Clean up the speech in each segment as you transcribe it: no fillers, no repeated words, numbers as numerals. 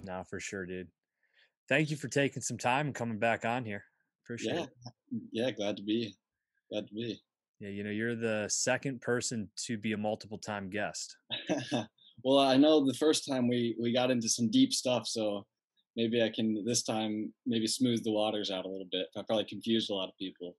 No, for sure, dude. Thank you for taking some time and coming back on here. Appreciate Yeah, it. yeah, glad to be. Yeah, you're the second person to be a multiple time guest. Well, I know the first time we got into some deep stuff, so maybe I can this time maybe smooth the waters out a little bit. I probably confused a lot of people.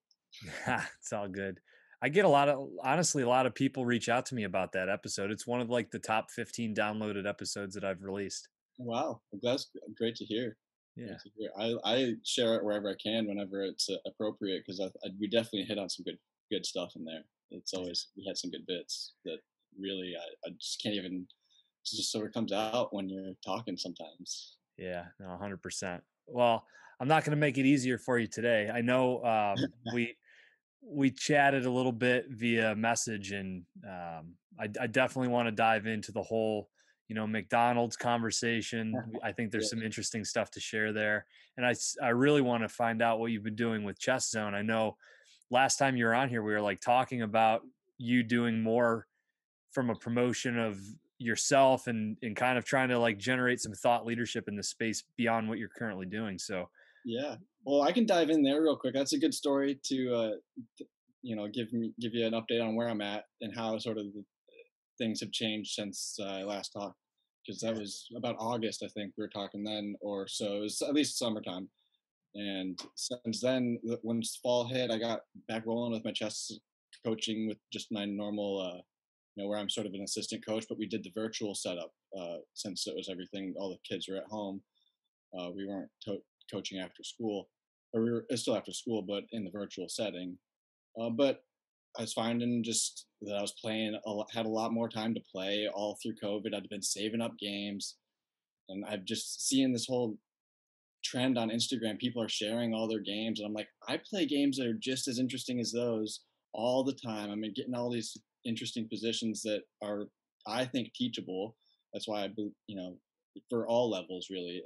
It's all good. I get a lot of honestly, a lot of people reach out to me about that episode. It's one of like the top 15 downloaded episodes that I've released. Wow, well, that's great to hear. Great Yeah. to hear. I share it wherever I can, whenever it's appropriate, because we definitely hit on some good stuff in there. It's always we had some good bits that really I just can't even. It just sort of comes out when you're talking sometimes. Yeah, no, 100%. Well, I'm not going to make it easier for you today. I know we chatted a little bit via message, and I definitely want to dive into the whole, McDonald's conversation. I think Yeah. there's some interesting stuff to share there, and I really want to find out what you've been doing with Chess Zone. I know last time you were on here, we were like talking about you doing more from a promotion of yourself and kind of trying to like generate some thought leadership in the space beyond what you're currently doing. So Yeah. Well, I can dive in there real quick. That's a good story to, give you an update on where I'm at and how sort of the things have changed since I last talked. Because that yeah, was about August, I think we were talking then, or so. It was at least summertime. And since then, once fall hit, I got back rolling with my chess coaching with just my normal, where I'm sort of an assistant coach. But we did the virtual setup since it was everything. All the kids were at home. We weren't coaching after school, or we were still after school, but in the virtual setting. But I was finding just that I was playing, had a lot more time to play all through COVID. I'd been saving up games, and I've just seeing this whole trend on Instagram. People are sharing all their games, and I'm like, I play games that are just as interesting as those all the time. I mean, getting all these interesting positions that are, I think, teachable. That's why for all levels, really.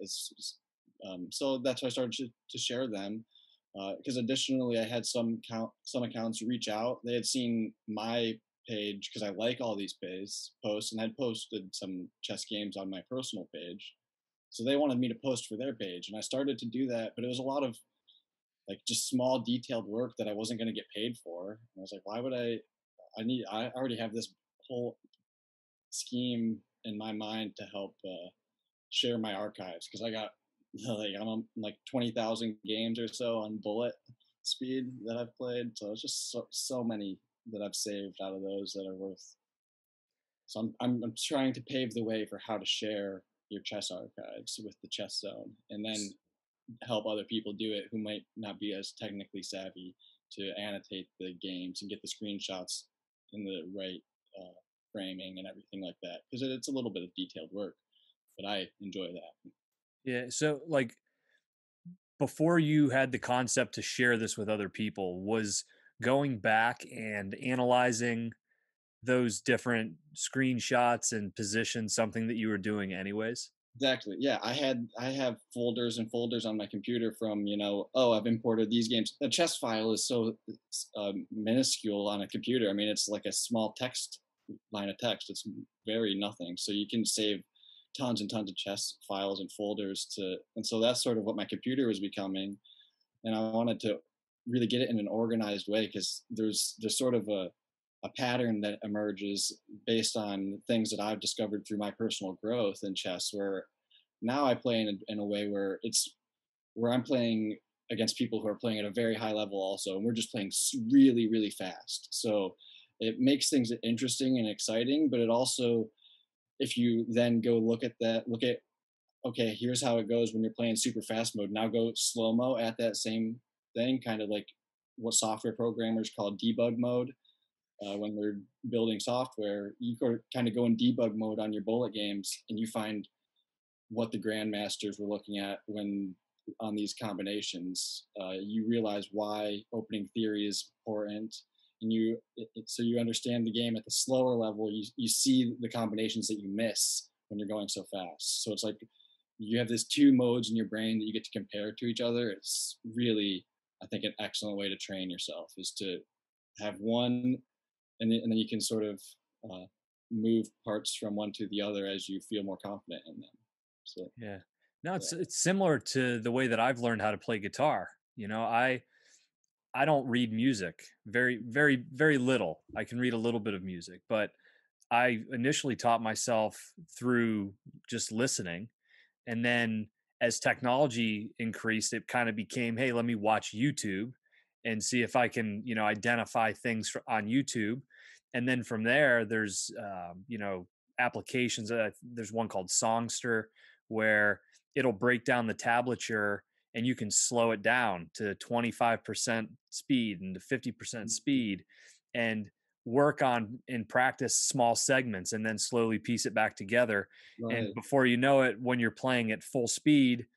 So that's why I started to share them. Because additionally, I had some accounts reach out. They had seen my page because I like all these posts, and I'd posted some chess games on my personal page, so they wanted me to post for their page, and I started to do that, but it was a lot of like just small detailed work that I wasn't going to get paid for. And I was like, why would I already have this whole scheme in my mind to help share my archives, because I got like I'm on like 20,000 games or so on bullet speed that I've played. So it's just so many that I've saved out of those that are worth. So I'm trying to pave the way for how to share your chess archives with the chess zone, and then help other people do it who might not be as technically savvy to annotate the games and get the screenshots in the right framing and everything like that, because it's a little bit of detailed work, but I enjoy that. yeah. So like before you had the concept to share this with other people, was going back and analyzing those different screenshots and positions something that you were doing anyways? Exactly. Yeah, I have folders and folders on my computer from, oh, I've imported these games. A chess file is so minuscule on a computer. I mean, it's like a small line of text. It's very nothing. So you can save tons and tons of chess files and folders and so that's sort of what my computer was becoming. And I wanted to really get it in an organized way, because there's sort of a pattern that emerges based on things that I've discovered through my personal growth in chess, where now I play in a way where I'm playing against people who are playing at a very high level also, and we're just playing really really fast. So it makes things interesting and exciting, but it also, if you then go look at, okay, here's how it goes when you're playing super fast mode. Now go slow mo at that same thing, kind of like what software programmers call debug mode. When they're building software, you kind of go in debug mode on your bullet games, and you find what the grandmasters were looking at when on these combinations. You realize why opening theory is important, and so you understand the game at the slower level. You see the combinations that you miss when you're going so fast. So it's like you have these two modes in your brain that you get to compare to each other. It's really, I think, an excellent way to train yourself is to have one, and then you can sort of uh, move parts from one to the other as you feel more confident in them. So Yeah. No, Yeah. it's similar to the way that I've learned how to play guitar. I don't read music, very little. I can read a little bit of music, but I initially taught myself through just listening. And then as technology increased, it kind of became, hey, let me watch YouTube and see if I can, identify things on YouTube. And then from there, there's, applications. There's one called Songster where it'll break down the tablature and you can slow it down to 25% speed and to 50% Mhm. speed and work on and practice small segments and then slowly piece it back together. And Right. before you know it, when you're playing at full speed,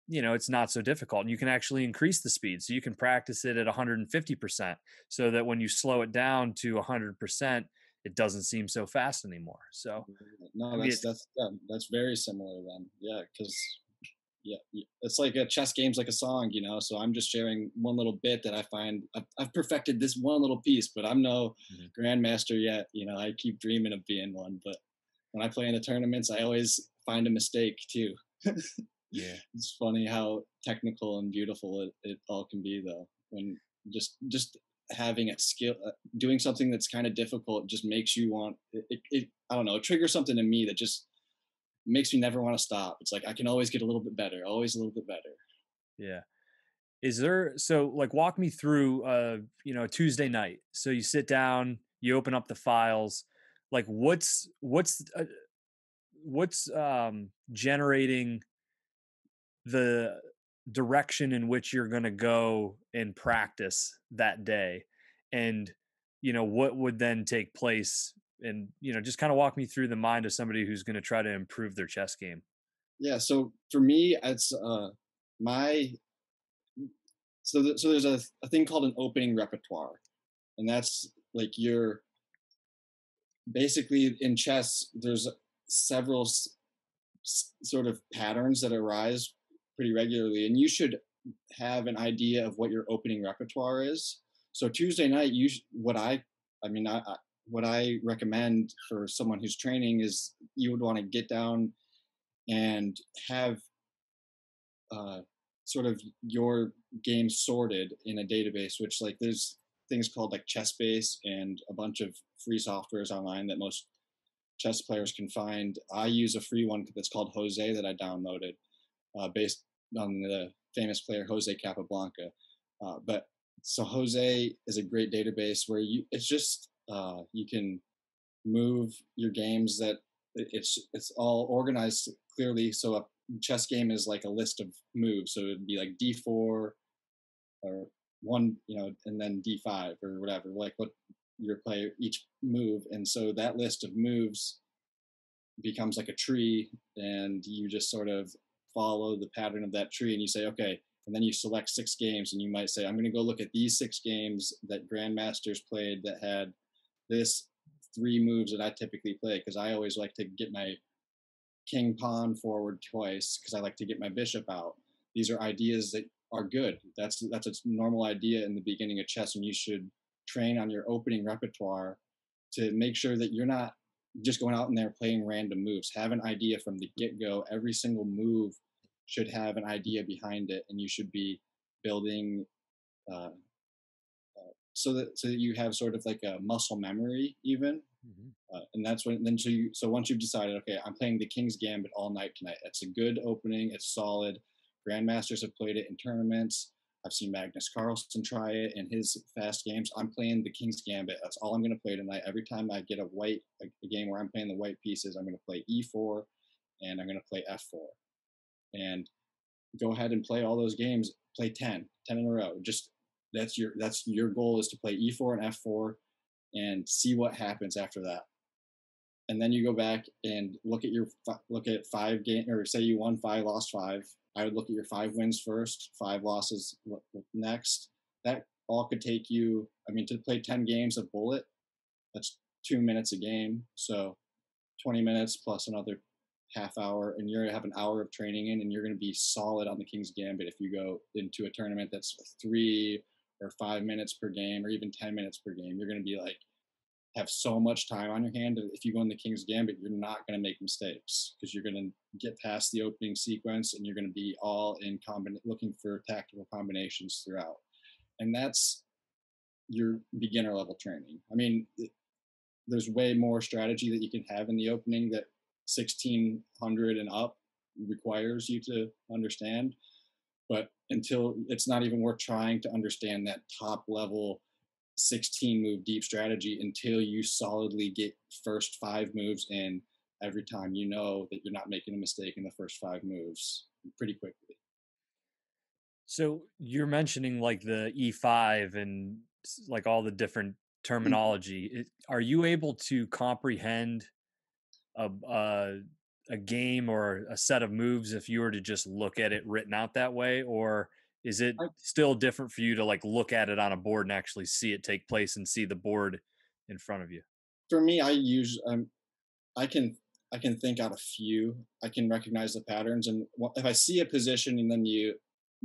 it's not so difficult. And you can actually increase the speed. So you can practice it at 150% so that when you slow it down to 100%, it doesn't seem so fast anymore. So, No, I mean, it's, that's very similar then. Yeah, because it's like a chess game's like a song, you know. So I'm just sharing one little bit that I find I've perfected this one little piece, but I'm no Mhm. grandmaster yet. You know, I keep dreaming of being one, but when I play in the tournaments, I always find a mistake too. Yeah. It's funny how technical and beautiful it all can be, though. When just having a skill, doing something that's kind of difficult, just makes you want it. I don't know. It triggers something in me that just makes me never want to stop. It's like I can always get a little bit better, always a little bit better. Yeah. Is there, so like walk me through a Tuesday night. So you sit down, you open up the files, like what's generating the direction in which you're going to go in practice that day, and what would then take place, and just kind of walk me through the mind of somebody who's going to try to improve their chess game. Yeah. So for me, it's my so there's a thing called an opening repertoire, and that's like your basically in chess. There's several sort of patterns that arise pretty regularly, and you should have an idea of what your opening repertoire is. So Tuesday night, I mean, what I recommend for someone who's training is you would want to get down and have uh, sort of your game sorted in a database, which like there's things called like Chessbase and a bunch of free softwares online that most chess players can find. I use a free one that's called Jose that I downloaded based on the famous player Jose Capablanca. But so Jose is a great database where it's just you can move your games that it's all organized clearly. So a chess game is like a list of moves. So it'd be like D4 or one, and then D5 or whatever, like what your player each move. And so that list of moves becomes like a tree, and you just sort of follow the pattern of that tree, and you say okay, and then you select 6 games, and you might say I'm going to go look at these 6 games that grandmasters played that had this 3 moves that I typically play, because I always like to get my king pawn forward twice because I like to get my bishop out. These are ideas that are good. That's a normal idea in the beginning of chess, and you should train on your opening repertoire to make sure that you're not just going out in there playing random moves. Have an idea from the get go. Every single move should have an idea behind it, and you should be building uh, so that you have sort of like a muscle memory, even. Mhm. And that's when then so once you've decided, okay, I'm playing the King's Gambit all night tonight. That's a good opening. It's solid. Grandmasters have played it in tournaments. I've seen Magnus Carlsen try it in his fast games. I'm playing the King's Gambit. That's all I'm going to play tonight. Every time I get a game where I'm playing the white pieces, I'm going to play E4 and I'm going to play F4. And go ahead and play all those games. Play 10 in a row. Just that's your goal is to play E4 and F4 and see what happens after that. And then you go back and look at 5 game, or say you won 5, lost 5. I would look at your 5 wins first, 5 losses next. That all could take you. I mean, to play 10 games of bullet, that's 2 minutes a game. So 20 minutes plus another half hour, and you're gonna have an hour of training in, and you're gonna be solid on the King's Gambit if you go into a tournament that's 3 or 5 minutes per game, or even 10 minutes per game. You're gonna be like have so much time on your hand. If you go in the King's Gambit, you're not going to make mistakes because you're going to get past the opening sequence and you're going to be all in looking for tactical combinations throughout. And that's your beginner level training. I mean, there's way more strategy that you can have in the opening that 1600 and up requires you to understand. But until it's not even worth trying to understand that top level 16 move deep strategy until you solidly get first 5 moves in every time, you know that you're not making a mistake in the first 5 moves pretty quickly. So you're mentioning like the E5 and like all the different Mhm. terminology. Are you able to comprehend a game or a set of moves if you were to just look at it written out that way, or is it I, still different for you to like look at it on a board and actually see it take place and see the board in front of you? for me, I can I can think out a few. I can recognize the patterns, and if I see a position and then you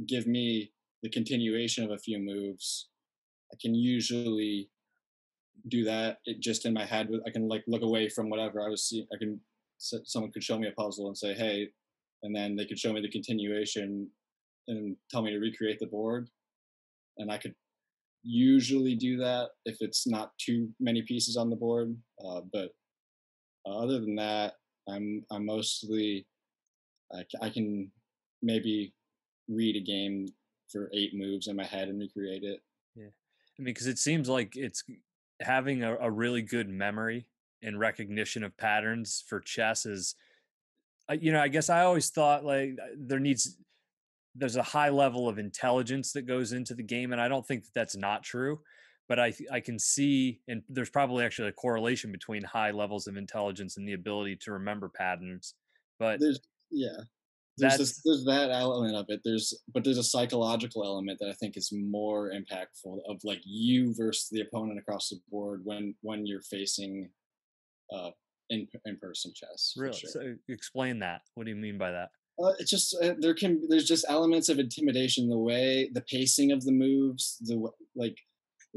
give me the continuation of a few moves, I can usually do that just in my head. I can like look away from whatever I was seeing. Someone could show me a puzzle and say, "Hey," and then they could show me the continuation and tell me to recreate the board, and I could usually do that if it's not too many pieces on the board. But other than that, I'm mostly I can maybe read a game for 8 moves in my head and recreate it. Yeah. I mean, because it seems like it's having a really good memory and recognition of patterns for chess is, I guess I always thought like there's a high level of intelligence that goes into the game, and I don't think that that's not true. But I can see, and there's probably actually a correlation between high levels of intelligence and the ability to remember patterns. But There's yeah, that's there's that element of it. There's a psychological element that I think is more impactful of like you versus the opponent across the board when you're facing uh in person chess for really, sure. so explain that. What do you mean by that? It's just there's just elements of intimidation, the way the pacing of the moves, like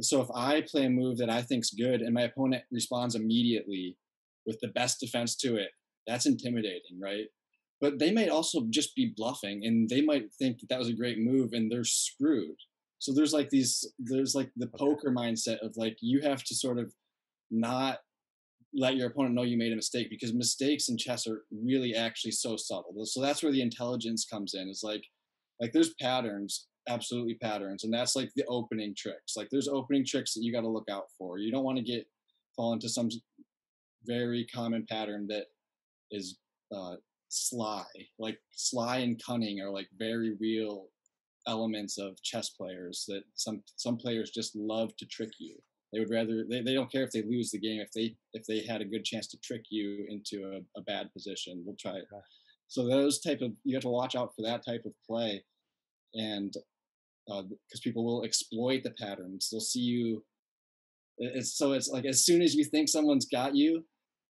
so if I play a move that I think's good and my opponent responds immediately with the best defense to it, that's intimidating, right? But they might also just be bluffing and they might think that that was a great move and they're screwed. So there's like the Okay. poker mindset of like you have to sort of not let your opponent know you made a mistake because mistakes in chess are really actually so subtle. So that's where the intelligence comes in. Is like there's patterns, absolutely patterns, and that's like the opening tricks. Like there's opening tricks that you got to look out for. You don't want to get fall into some very common pattern that is uh, sly. Like sly and cunning are like very real elements of chess players that some players just love to trick you. They would rather they don't care if they lose the game if they had a good chance to trick you into a bad position. We'll try it. Okay. So those type of you have to watch out for that type of play, and because people will exploit the patterns, they'll see you. It's like as soon as you think someone's got you,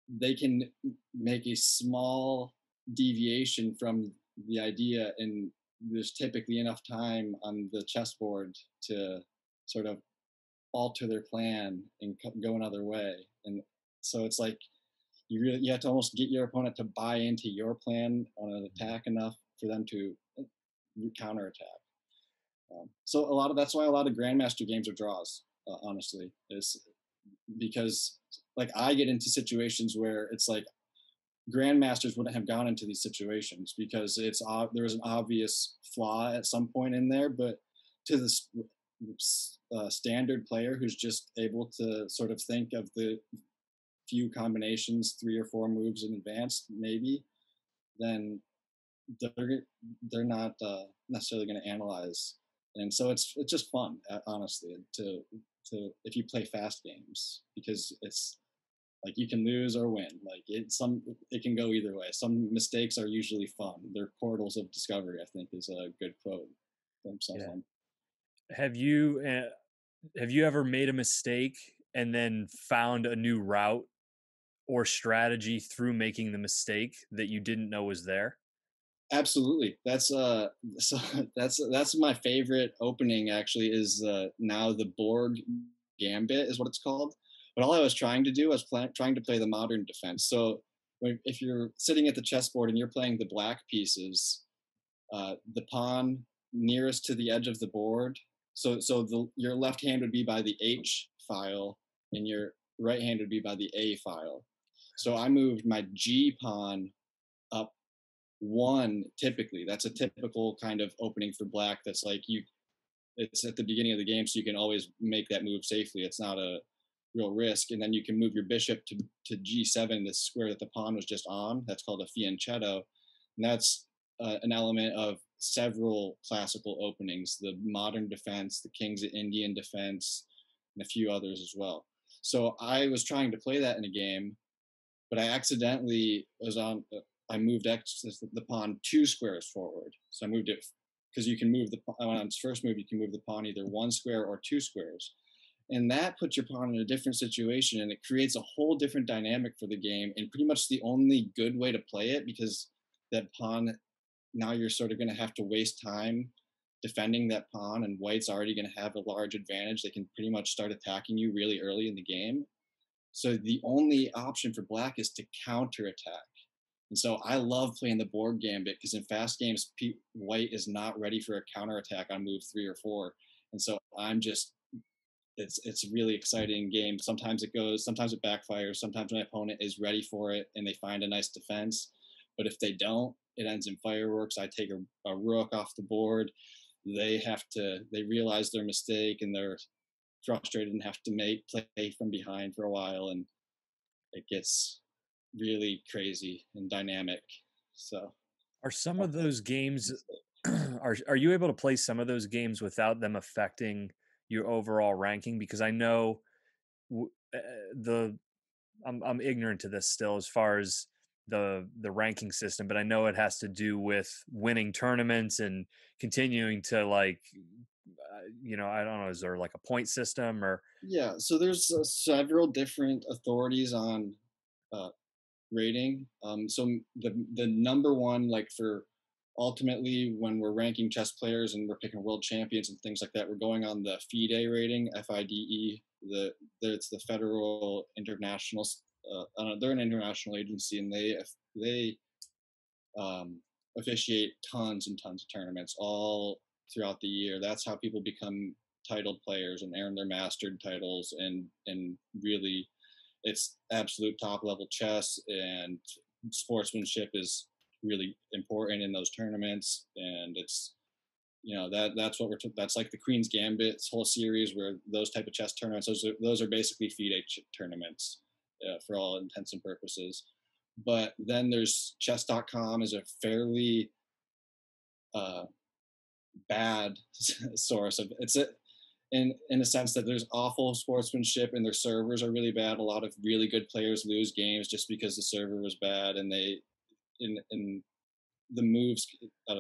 they can make a small deviation from the idea, and there's typically enough time on the chessboard to sort of alter their plan and go another way. And so it's like you have to almost get your opponent to buy into your plan on an Mhm. attack enough for them to counterattack. So a lot of that's why a lot of grandmaster games are draws. Honestly, is because like I get into situations where it's like grandmasters wouldn't have gone into these situations because there was an obvious flaw at some point in there, but to this standard player who's just able to sort of think of the few combinations, 3 or 4 moves in advance, maybe, then they're they're not necessarily going to analyze, and so it's just fun, honestly, to if you play fast games because it's like you can lose or win. Like it can go either way. Some mistakes are usually fun. They're portals of discovery, I think is a good quote from Yeah. someone. Have you have you ever made a mistake and then found a new route or strategy through making the mistake that you didn't know was there? Absolutely. That's so that's my favorite opening actually is now the Borg Gambit is what it's called, But all I was trying to do was trying to play the modern defense. So if you're sitting at the chessboard and you're playing the black pieces, the pawn nearest to the edge of the board. Your left hand would be by the H file, and your right hand would be by the A file. So I moved my G pawn up one. Typically, that's a typical kind of opening for black. That's like you. It's at the beginning of the game, so you can always make that move safely. It's not a real risk, and then you can move your bishop to G7, the square that the pawn was just on. That's called a fianchetto, and that's an element of several classical openings: the modern defense, the King's Indian defense, and a few others as well. So I was trying to play that in a game, but I accidentally was on. I moved the pawn 2 squares forward. So I moved it because you can move on its first move. You can move the pawn either 1 square or 2 squares, and that puts your pawn in a different situation, and it creates a whole different dynamic for the game. And pretty much the only good way to play it, because that pawn, now you're sort of going to have to waste time defending that pawn, and white's already going to have a large advantage. They can pretty much start attacking you really early in the game. So the only option for black is to counterattack. And so I love playing the board gambit because in fast games, white is not ready for a counterattack on move 3 or 4. And so it's a really exciting game. Sometimes it goes, sometimes it backfires. Sometimes my opponent is ready for it and they find a nice defense. But if they don't, it ends in fireworks. I take a rook off the board. They realize their mistake and they're frustrated and have to play from behind for a while, and it gets really crazy and dynamic. So Are some uh, of those games are you able to play some of those games without them affecting your overall ranking? Because I know w- uh, the I'm ignorant to this still as far as the ranking system, but I know it has to do with winning tournaments and continuing to like I don't know, is there like a point system or yeah, so there's several different authorities on uh, rating. The number one, like for ultimately when we're ranking chess players and we're picking world champions and things like that, we're going on the FIDE rating, FIDE. It's the Federal International. I don't know, they're an international agency, and they um, officiate tons and tons of tournaments all throughout the year. That's how people become titled players and earn their mastered titles, and really it's absolute top level chess, and sportsmanship is really important in those tournaments. And it's that's what that's like the Queen's Gambit's whole series, where those type of chess tournaments, those are basically FIDE tournaments for all intents and purposes. But then there's chess.com is a fairly uh, bad source of in a sense that there's awful sportsmanship and their servers are really bad. A lot of really good players lose games just because the server was bad, and they in the moves.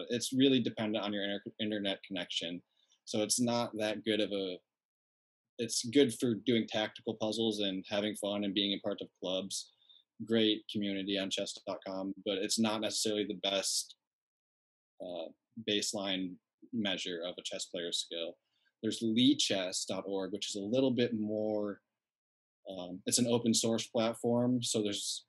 It's really dependent on your internet connection, so it's not that good of a. It's good for doing tactical puzzles and having fun and being a part of clubs. Great community on chess.com, but it's not necessarily the best uh, baseline measure of a chess player's skill. There's leechess.org, which is a little bit more. It's an open source platform, so there's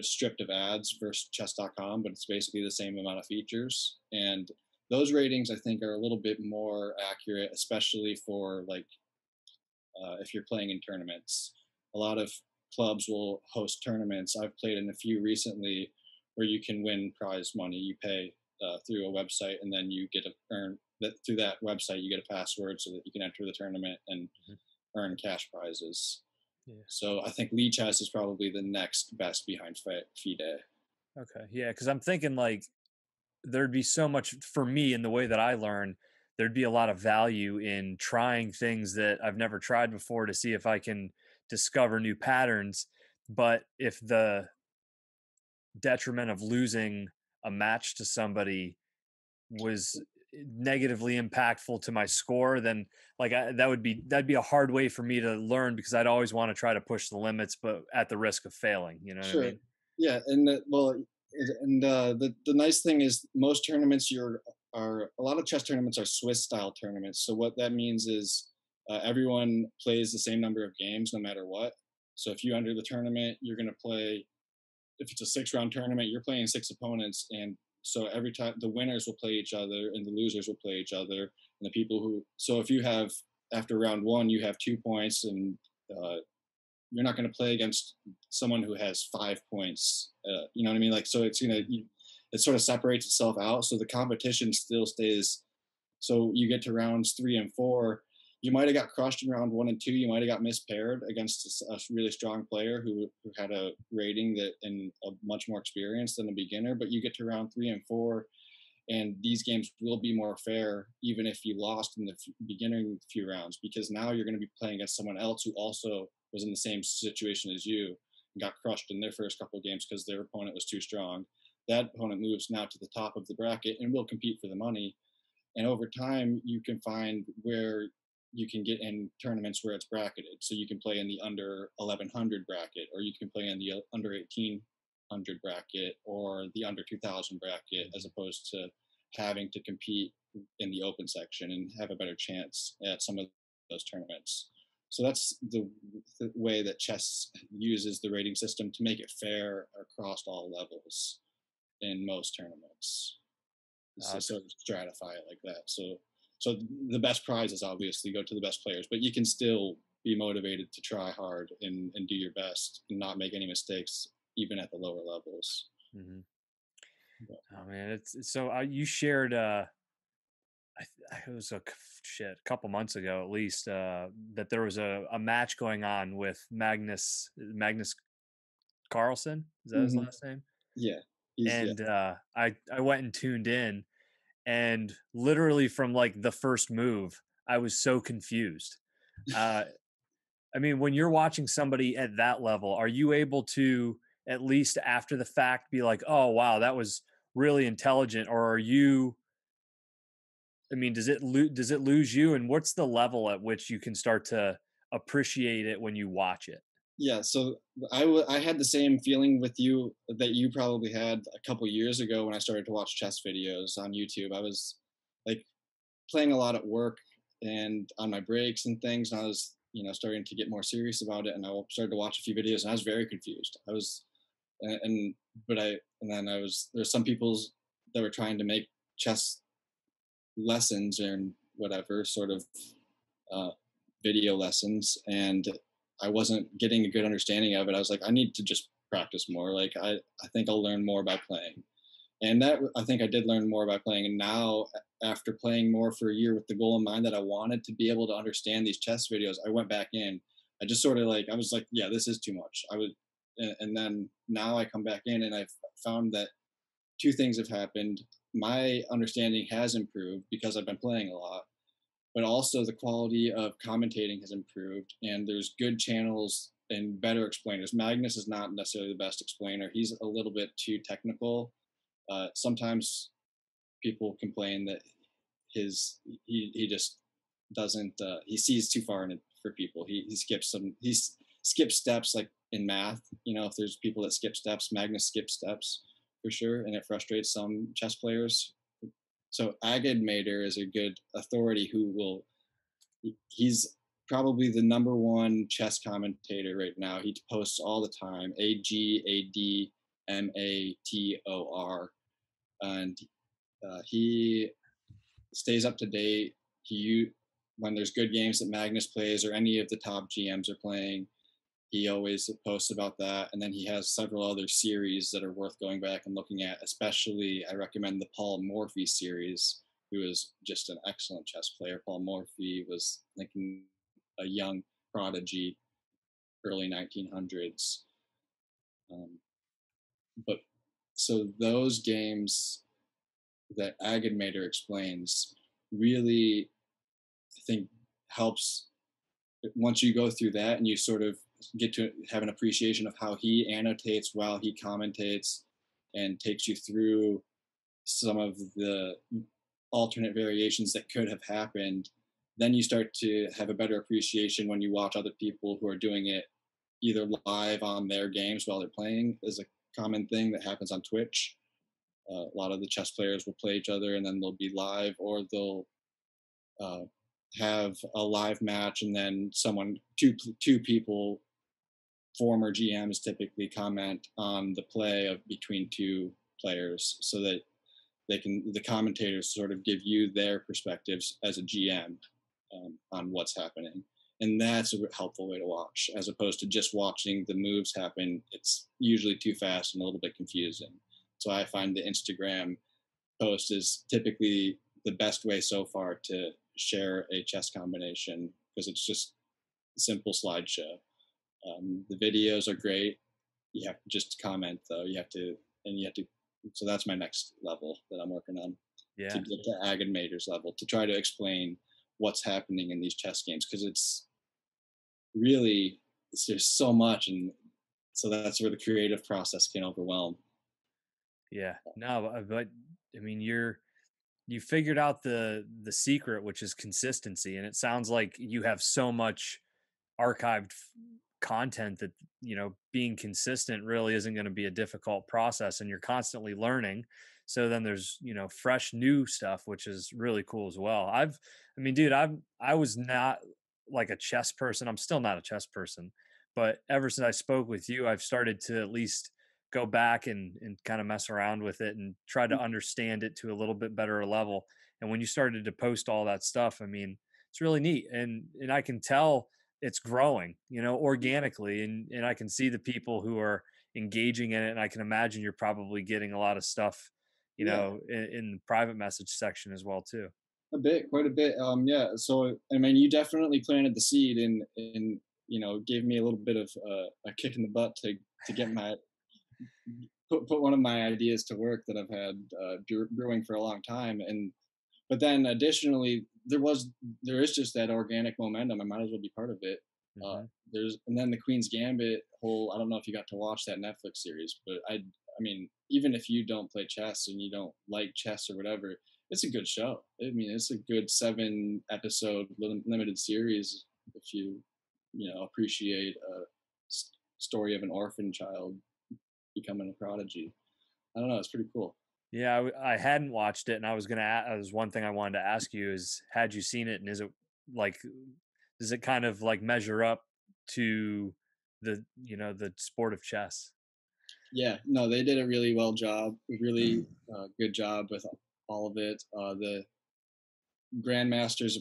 stripped of ads versus chess.com, but it's basically the same amount of features. And those ratings, I think, are a little bit more accurate, especially for like if you're playing in tournaments. A lot of clubs will host tournaments. I've played in a few recently where you can win prize money. You pay through a website, and then you get to earn that through that website. You get a password so that you can enter the tournament and Mhm. earn cash prizes. Yeah. So I think Lee Chess is probably the next best behind FIDE. Okay. Yeah, cuz I'm thinking like there'd be so much for me in the way that I learn. There'd be a lot of value in trying things that I've never tried before to see if I can discover new patterns. But if the detriment of losing a match to somebody was negatively impactful to my score, then that'd be a hard way for me to learn because I'd always want to try to push the limits, but at the risk of failing. You know what I Sure. mean? Yeah, and the nice thing is most tournaments are a lot of chess tournaments are Swiss style tournaments. So what that means is Everyone plays the same number of games no matter what. So if you enter the tournament, you're going to play. If it's a 6 round tournament, you're playing 6 opponents, and so every time the winners will play each other and the losers will play each other, and the people who. So if you have after round one, you have 2 points, and uh, you're not going to play against someone who has 5 points. You know what I mean? Like, so it sort of separates itself out. So the competition still stays. So you get to rounds 3 and 4. You might have got crushed in round 1 and 2. You might have got mispaired against a really strong player who had a rating that and a much more experience than a beginner. But you get to round 3 and 4, and these games will be more fair even if you lost in the beginning few rounds, because now you're going to be playing against someone else who also was in the same situation as you and got crushed in their first couple of games because their opponent was too strong. That opponent moves now to the top of the bracket and will compete for the money, and over time you can find where you can get in tournaments where it's bracketed, so you can play in the under 1100 bracket, or you can play in the under 1800 bracket, or the under 2000 bracket, as opposed to having to compete in the open section and have a better chance at some of those tournaments. So that's the way that chess uses the rating system to make it fair across all levels in most tournaments. So That's sort of stratify it like that. So the best prizes obviously go to the best players, but you can still be motivated to try hard and do your best and not make any mistakes even at the lower levels. mhm. But, Oh man, it's so you shared it was a couple months ago at least that there was a match going on with Magnus Carlsen. Is that his mhm. last name? Yeah, he's yeah. And I went and tuned in, and literally from like the first move, I was so confused. Uh, I mean, when you're watching somebody at that level, are you able to at least after the fact be like, "Oh wow, that was really intelligent," or are you? I mean, does it lose you? And what's the level at which you can start to appreciate it when you watch it? Yeah, so I had the same feeling with you that you probably had a couple years ago when I started to watch chess videos on YouTube. I was like playing a lot at work and on my breaks and things, and I was starting to get more serious about it, and I started to watch a few videos, and I was very confused. I was and but I and then I was there's some people's that were trying to make chess lessons and whatever sort of uh, video lessons, and I wasn't getting a good understanding of it. I was like, I need to just practice more. Like I think I'll learn more by playing, and that I think I did learn more by playing. And now, after playing more for a year with the goal in mind that I wanted to be able to understand these chess videos, I went back in. I just sort of like I was like, yeah, this is too much. And then now I come back in, and I've found that two things have happened. My understanding has improved because I've been playing a lot, but also the quality of commentating has improved, and there's good channels and better explainers. Magnus is not necessarily the best explainer. He's a little bit too technical. Sometimes people complain that he just doesn't he sees too far in it for people. He skips skips steps like in math. If there's people that skip steps, Magnus skips steps for sure, and it frustrates some chess players. So Agad Mater is a good authority who will. He's probably the number one chess commentator right now. He posts all the time. Agadmator, and he stays up to date. He When there's good games that Magnus plays or any of the top GMs are playing, he always posts about that. And then he has several other series that are worth going back and looking at. Especially, I recommend the Paul Morphy series, who is just an excellent chess player. Paul Morphy was like a young prodigy, early 1900s. Um, but so those games that Agadmator explains really, I think, helps once you go through that and you sort of get to have an appreciation of how he annotates while he commentates and takes you through some of the alternate variations that could have happened, then you start to have a better appreciation when you watch other people who are doing it either live on their games while they're playing. Is a common thing that happens on Twitch. A lot of the chess players will play each other and then they'll be live, or they'll uh, have a live match, and then two people, former GMs, typically comment on the play of between two players, so that the commentators sort of give you their perspectives as a GM, on what's happening, and that's a helpful way to watch, as opposed to just watching the moves happen. It's usually too fast and a little bit confusing. So I find the Instagram post is typically the best way so far to share a chess combination, because it's just a simple slideshow. The videos are great. You have to just comment though. You have to. So that's my next level that I'm working on, to Yeah. get to Agadmator's level, to try to explain what's happening in these chess games, because it's really, there's so much, and so that's where the creative process can overwhelm. Yeah. No, but I mean, you figured out the secret, which is consistency, and it sounds like you have so much archived content that being consistent really isn't going to be a difficult process, and you're constantly learning. So then there's fresh new stuff, which is really cool as well. I mean, dude, I was not like a chess person. I'm still not a chess person, but ever since I spoke with you, I've started to at least go back and kind of mess around with it and try to understand it to a little bit better level. And when you started to post all that stuff, I mean, it's really neat, and I can tell it's growing, organically, and I can see the people who are engaging in it, and I can imagine you're probably getting a lot of stuff, Yeah, in the private message section as well too. a bit, quite a bit. Yeah. So I mean, you definitely planted the seed, and gave me a little bit of a kick in the butt to get my put one of my ideas to work that I've had brewing for a long time. And but then additionally, there is just that organic momentum. I might as well be part of it. Uh, Hmm. and then the Queen's Gambit whole. I don't know if you got to watch that Netflix series, but I mean, even if you don't play chess and you don't like chess or whatever, it's a good show. I mean, it's a good 7 episode limited series if you appreciate a story of an orphan child becoming a prodigy. I don't know. It's pretty cool. Yeah, I hadn't watched it, and I was gonna. Was one thing I wanted to ask you is, had you seen it, and is it like, does it kind of like measure up to the sport of chess? Yeah, no, they did a really really good job with all of it. The grandmasters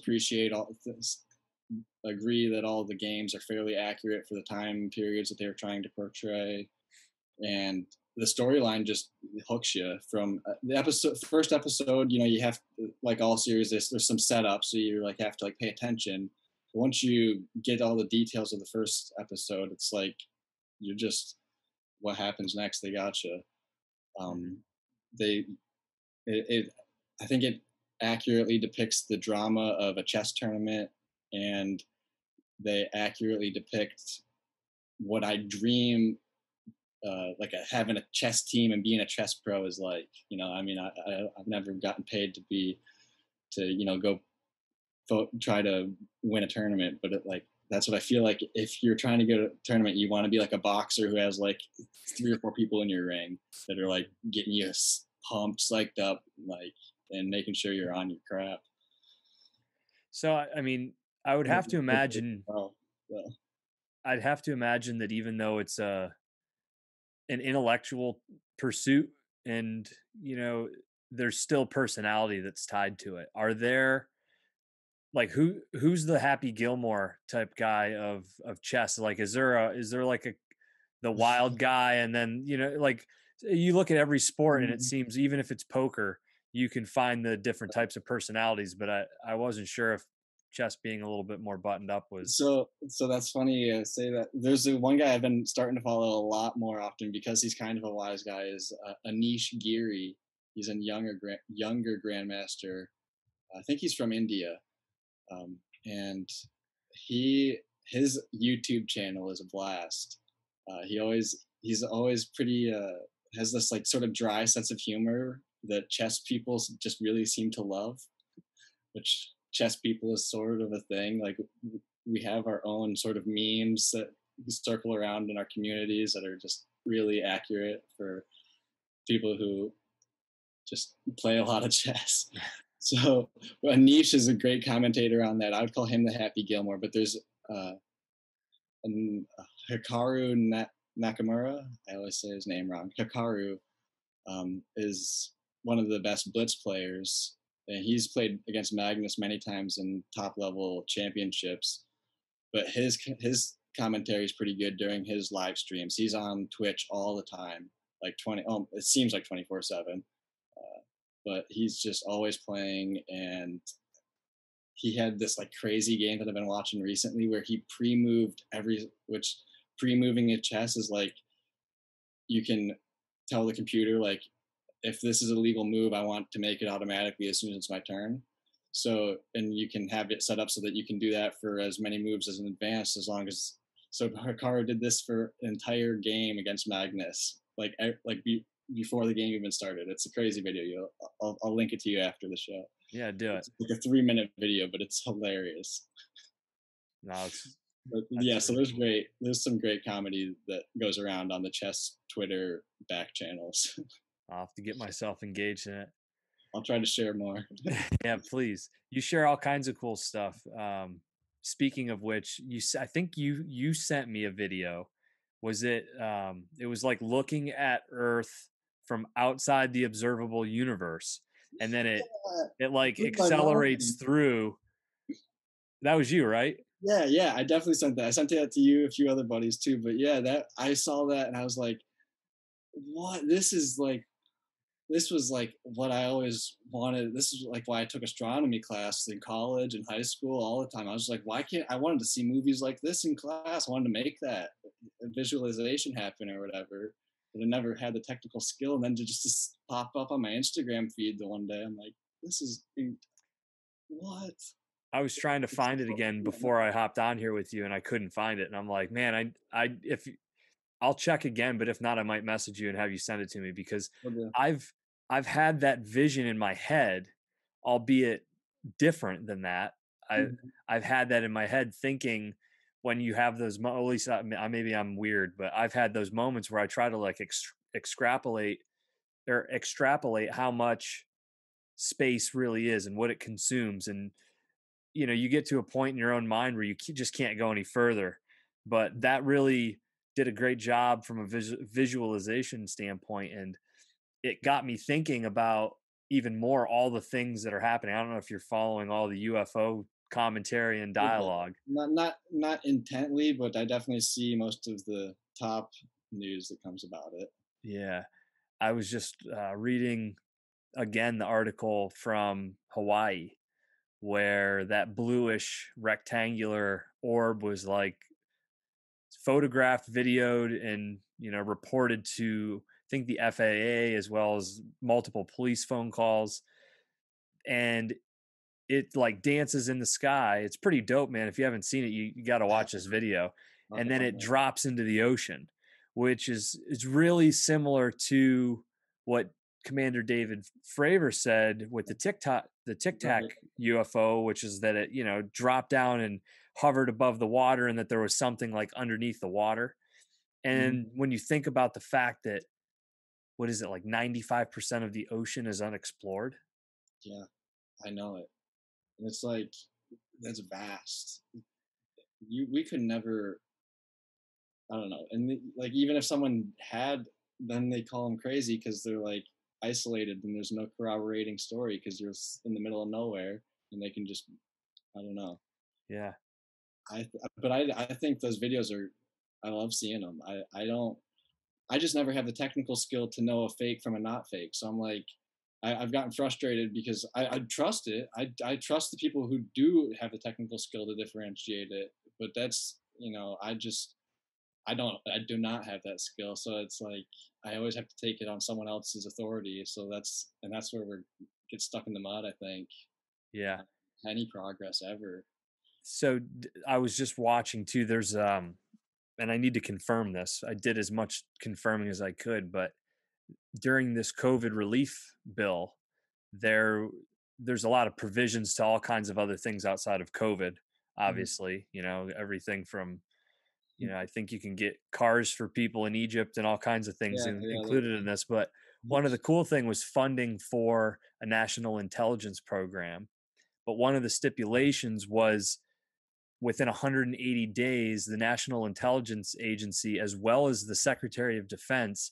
agree that all the games are fairly accurate for the time periods that they're trying to portray, and the storyline just hooks you from the first episode. You have, like all series, there's some setup, so you like have to like pay attention. But once you get all the details of the first episode, it's like you're just, what happens next, they gotcha. Hmm. um they it I think it accurately depicts the drama of a chess tournament, and they accurately depict what I dream, like having a chess team and being a chess pro is like. I mean, I've never gotten paid to go try to win a tournament, but like that's what I feel like. If you're trying to go to a tournament, you want to be like a boxer who has like 3 or 4 people in your ring that are like getting you pumped, psyched up, like, and making sure you're on your crap. So I mean, I would have to imagine. Oh, so, I'd have to imagine that even though it's an intellectual pursuit, and there's still personality that's tied to it. Are there, like, who's the Happy Gilmore type guy of chess? Like, is there like the wild guy, and then like, you look at every sport, and it mhm. seems even if it's poker, you can find the different types of personalities, but I wasn't sure if chess being a little bit more buttoned up was. So that's funny you say that. There's one guy I've been starting to follow a lot more often because he's kind of a wise guy. Is Anish Giri. He's a younger grandmaster. I think he's from India, and he his YouTube channel is a blast. He's always pretty, has this like sort of dry sense of humor that chess people just really seem to love, which chess people is sort of a thing. Like, we have our own sort of memes that circle around in our communities that are just really accurate for people who just play a lot of chess. So Anish is a great commentator on that. I would call him the Happy Gilmore, but there's uh, Hikaru Nakamura. I always say his name wrong. Hikaru is one of the best blitz players, and he's played against Magnus many times in top level championships. But his commentary is pretty good during his live streams. He's on Twitch all the time, like 20. Oh, it seems like 24/7. But he's just always playing, and he had this like crazy game that I've been watching recently where he pre-moved which pre-moving a chess is like you can tell the computer like if this is a legal move, I want to make it automatically as soon as it's my turn. So, and you can have it set up so that you can do that for as many moves as in advance, as long as. So Hikaru did this for an entire game against Magnus, before the game even started. It's a crazy video. I'll link it to you after the show. Yeah, do it. It's like a 3 minute video, but it's hilarious. No, it's But that's yeah, so really there's cool. great. There's some great comedy that goes around on the chess Twitter back channels. I'll have to get myself engaged in it. I'll try to share more. Yeah, please. You share all kinds of cool stuff. Speaking of which, I think you sent me a video. Was it? It was like looking at Earth from outside the observable universe, and then it like With my mom. accelerates through. That was you, right? Yeah, yeah, I definitely sent that. I sent that to you, a few other buddies too. But yeah, that I saw that and I was like, "What? This was like what I always wanted. This is like why I took astronomy class in college and high school all the time. I was like, why can't I wanted to see movies like this in class? I wanted to make that visualization happen or whatever. But I never had the technical skill. And then to pop up on my Instagram feed the one day, I'm like, this is what? I was trying to It's find it so again cool. before I hopped on here with you, and I couldn't find it. And I'm like, man, if I'll check again, but if not, I might message you and have you send it to me because Okay. I've I've had that vision in my head, albeit different than that. I Mhm. I've had that in my head thinking when you have those at least maybe I'm weird, but I've had those moments where I try to like extrapolate how much space really is and what it consumes, and you get to a point in your own mind where you just can't go any further. But that really did a great job from a visualization standpoint, and it got me thinking about even more all the things that are happening. I don't know if you're following all the UFO commentary and Okay. dialogue. Not intently, but I definitely see most of the top news that comes about it. Yeah, I was just reading again the article from Hawaii where that bluish rectangular orb was like photographed, videoed, and reported to I think the FAA as well as multiple police phone calls, and it like dances in the sky. It's pretty dope, man. If you haven't seen it, you got to I watch haven't. this video. I'll have And to then find it that. drops into the ocean, which is really similar to what Commander David Fravor said with the Tic Tac Right. UFO, which is that it dropped down and hovered above the water, and that there was something like underneath the water. Mhm. And when you think about the fact that what is it like 95% of the ocean is unexplored. Yeah, I know it. And it's like that's vast. We could never. I don't know. And like even if someone had, then they call them crazy because they're like isolated and there's no corroborating story because you're in the middle of nowhere and they can just. I don't know. Yeah. But I think those videos are. I love seeing them. I don't. I just never have the technical skill to know a fake from a not fake. So I'm like, I've gotten frustrated because I trust it. I trust the people who do have the technical skill to differentiate it. But that's I do not have that skill. So it's like I always have to take it on someone else's authority. So that's where we get stuck in the mud. I think Yeah. uh, any progress ever. So I was just watching too. There's and I need to confirm this. I did as much confirming as I could, but during this COVID relief bill, there there's a lot of provisions to all kinds of other things outside of COVID. Mhm. Obviously, everything from I think you can get cars for people in Egypt and all kinds of things Yeah, yeah. included in this. But one of the cool thing was funding for a national intelligence program, but one of the stipulations was within 180 days, the National Intelligence Agency, as well as the Secretary of Defense,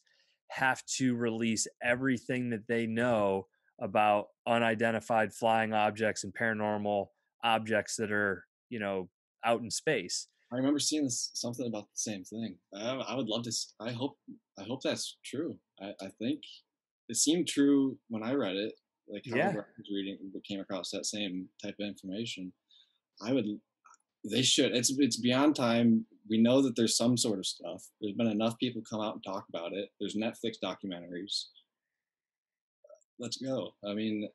have to release everything that they know about unidentified flying objects and paranormal objects that are, out in space. I remember seeing something about the same thing. I would love to. I hope that's true. I think it seemed true when I read it. Like Yeah. however I was reading, came across that same type of information. I would. They should. It's beyond time. We know that there's some sort of stuff. There's been enough people come out and talk about it. There's Netflix documentaries. Let's go. I mean,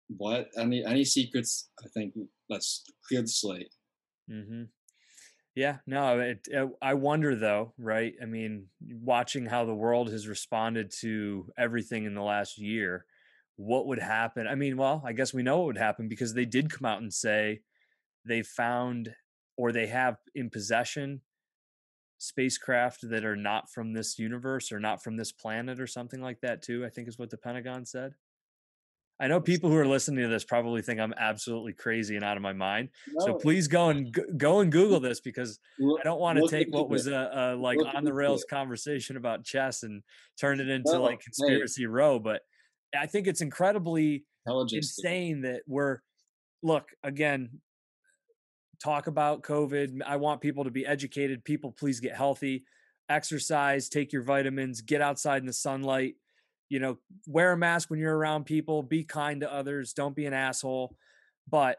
what any secrets? I think let's clear the slate. hmm Yeah, no, I wonder though, right? I mean, watching how the world has responded to everything in the last year, what would happen? I mean, well, I guess we know what would happen because they did come out and say they found or they have in possession spacecraft that are not from this universe or not from this planet or something like that too, I think is what the Pentagon said. I know people who are listening to this probably think I'm absolutely crazy and out of my mind. So No, please go and Google this because I don't want to look take what into was it. a like Look on the into rails it. conversation about chess and turn it into No, like hey, conspiracy row. But I think it's incredibly intelligence thing. insane that we're look again talk about COVID. I want people to be educated. People, please get healthy, exercise, take your vitamins, get outside in the sunlight. You know, wear a mask when you're around people. Be kind to others. Don't be an asshole. But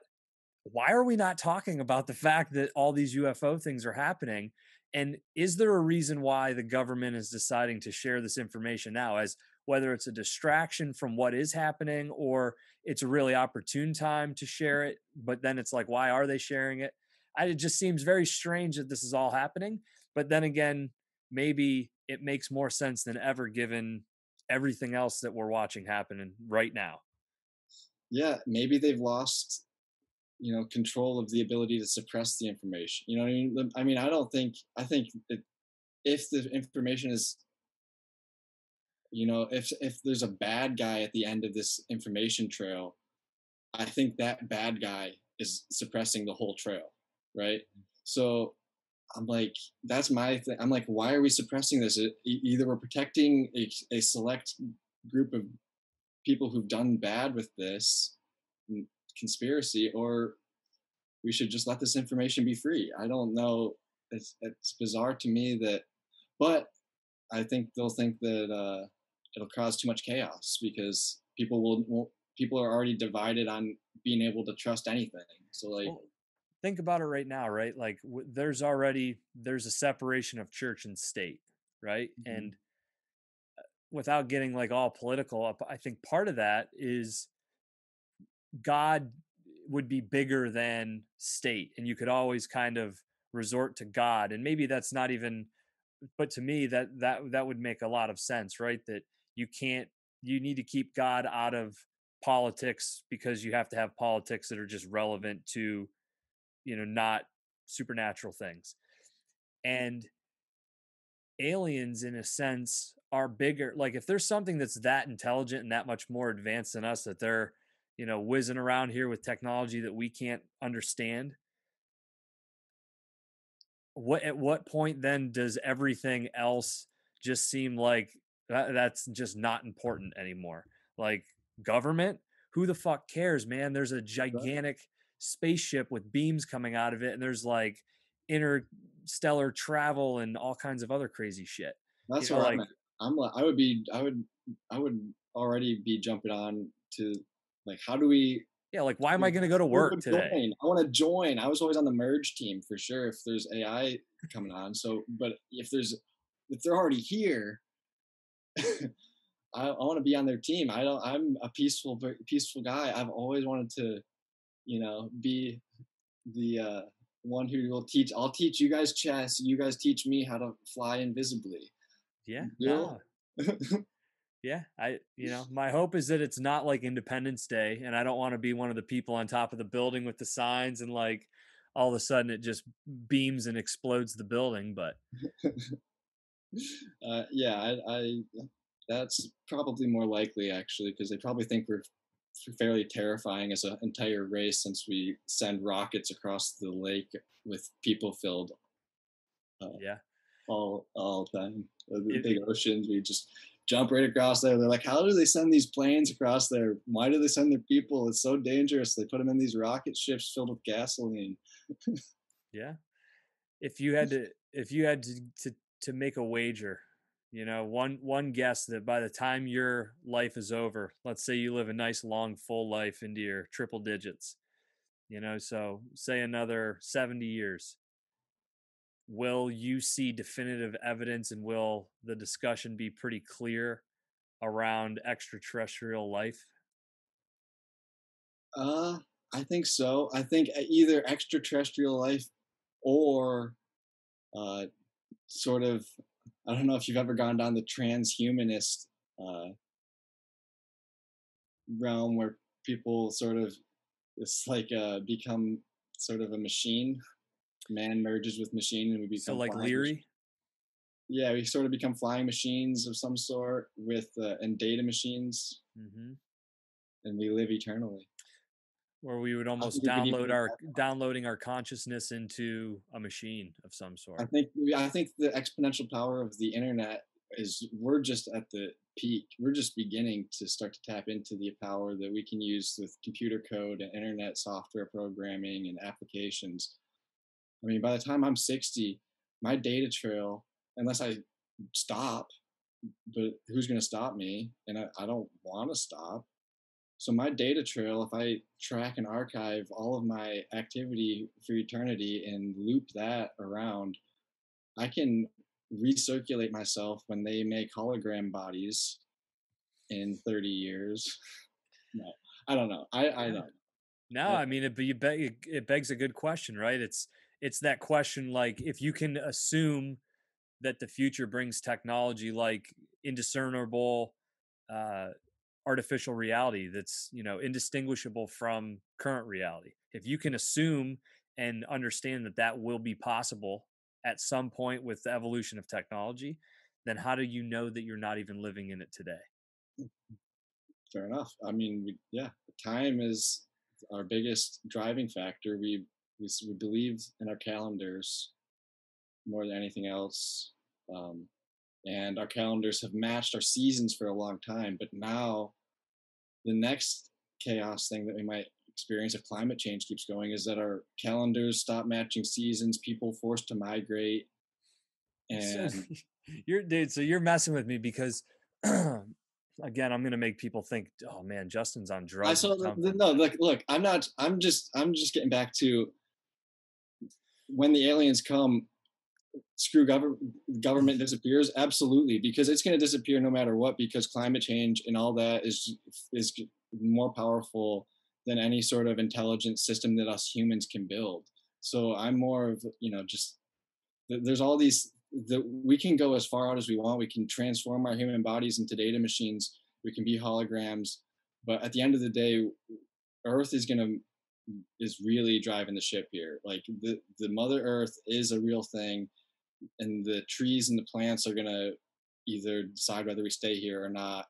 why are we not talking about the fact that all these UFO things are happening? And is there a reason why the government is deciding to share this information now, as whether it's a distraction from what is happening or it's a really opportune time to share it? But then it's like, why are they sharing it? It just seems very strange that this is all happening. But then again, maybe it makes more sense than ever given everything else that we're watching happening right now. Yeah, maybe they've lost, control of the ability to suppress the information. You know what I mean? I mean, I don't think. I think that if the information is, if there's a bad guy at the end of this information trail, I think that bad guy is suppressing the whole trail, right? So I'm like, that's my thing. I'm like, why are we suppressing this? Either we're protecting a select group of people who've done bad with this conspiracy, or we should just let this information be free. I don't know. It's bizarre to me that, but I think they'll think that it'll cause too much chaos because people won't. People are already divided on being able to trust anything. So like, Well, think about it right now, right? Like there's a separation of church and state, right? mhm, And without getting like all political, I think part of that is God would be bigger than state, and you could always kind of resort to God, and maybe that's not even. But to me, that would make a lot of sense, right? That you can't, you need to keep God out of politics because you have to have politics that are just relevant to not supernatural things. And aliens, in a sense, are bigger. Like, if there's something that's that intelligent and that much more advanced than us, that they're, whizzing around here with technology that we can't understand, at what point then does everything else just seem like that's just not important anymore? Like government, who the fuck cares, man? There's a right. gigantic spaceship with beams coming out of it, and there's like interstellar travel and all kinds of other crazy shit. That's where I'm Like at. I'm like, I would already be jumping on to like, how do we yeah, like why am I going to go to who work would today? join? I want to join. I was always on the merge team for sure if there's AI coming on. So, but if they're already here, I want to be on their team. I don't. I'm a peaceful guy. I've always wanted to, be the one who will teach. I'll teach you guys chess. You guys teach me how to fly invisibly. Yeah, Deal? no. Yeah, my hope is that it's not like Independence Day, and I don't want to be one of the people on top of the building with the signs, and like all of a sudden it just beams and explodes the building. But Yeah, I That's probably more likely actually, because they probably think we're fairly terrifying as an entire race since we send rockets across the lake with people filled uh, Yeah. all the time. The It, big oceans, we just jump right across there. They're like, how do they send these planes across there? Why do they send their people? It's so dangerous. They put them in these rocket ships filled with gasoline. yeah. If you had to make a wager, one guess that by the time your life is over, let's say you live a nice long full life into your triple digits, so say another 70 years, will you see definitive evidence and will the discussion be pretty clear around extraterrestrial life? Uh, I think so. I think either extraterrestrial life or uh, sort of, I don't know if you've ever gone down the transhumanist uh, realm where people sort of, it's like become sort of a machine. Man merges with machine and we So become like flying machines. Leary. Yeah, we sort of become flying machines of some sort with and data machines, Mm-hmm. and we live eternally. Where we would I don't almost think we could even download make our that. downloading our consciousness into a machine of some sort. I think the exponential power of the internet is we're just at the peak. We're just beginning to start to tap into the power that we can use with computer code and internet software programming and applications. I mean, by the time I'm 60, my data trail, unless I stop, but who's going to stop me? And I don't want to stop. So my data trail, if I track and archive all of my activity for eternity and loop that around, I can recirculate myself when they make hologram bodies in 30 years. No, I don't know. I Yeah. don't. No, I mean, it begs a good question, right? It's that question, like, if you can assume that the future brings technology like indiscernible uh, artificial reality that's indistinguishable from current reality. If you can assume and understand that that will be possible at some point with the evolution of technology, then how do you know that you're not even living in it today? Fair enough. I mean, yeah, time is our biggest driving factor. We believe in our calendars more than anything else. Um, and our calendars have matched our seasons for a long time. But now, the next chaos thing that we might experience if climate change keeps going is that our calendars stop matching seasons, people forced to migrate. So And you're dude, so you're messing with me because again, I'm gonna make people think, oh man, Justin's on I drugs or saw something. no, look, I'm just getting back to when the aliens come, screw government disappears. Absolutely, because it's going to disappear no matter what, because climate change and all that is more powerful than any sort of intelligent system that us humans can build. So I'm more of, just there's all these that we can go as far out as we want. We can transform our human bodies into data machines. We can be holograms, but at the end of the day, Earth is really driving the ship here. Like the Mother Earth is a real thing, and the trees and the plants are gonna either decide whether we stay here or not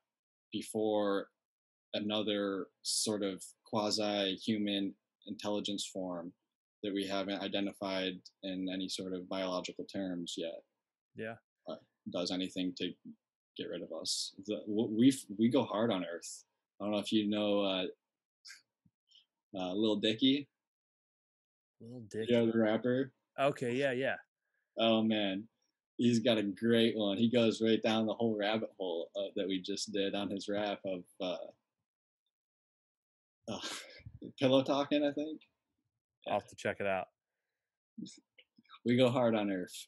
before another sort of quasi-human intelligence form that we haven't identified in any sort of biological terms yet Yeah. uh, does anything to get rid of us. We go hard on Earth. I don't know if you know Lil Dicky, Little you know Dicky. the rapper. Okay, yeah, yeah. Oh man, he's got a great one. He goes right down the whole rabbit hole that we just did on his rap of uh, pillow talking. I think. I'll Yeah, have to check it out. we go hard on Earth.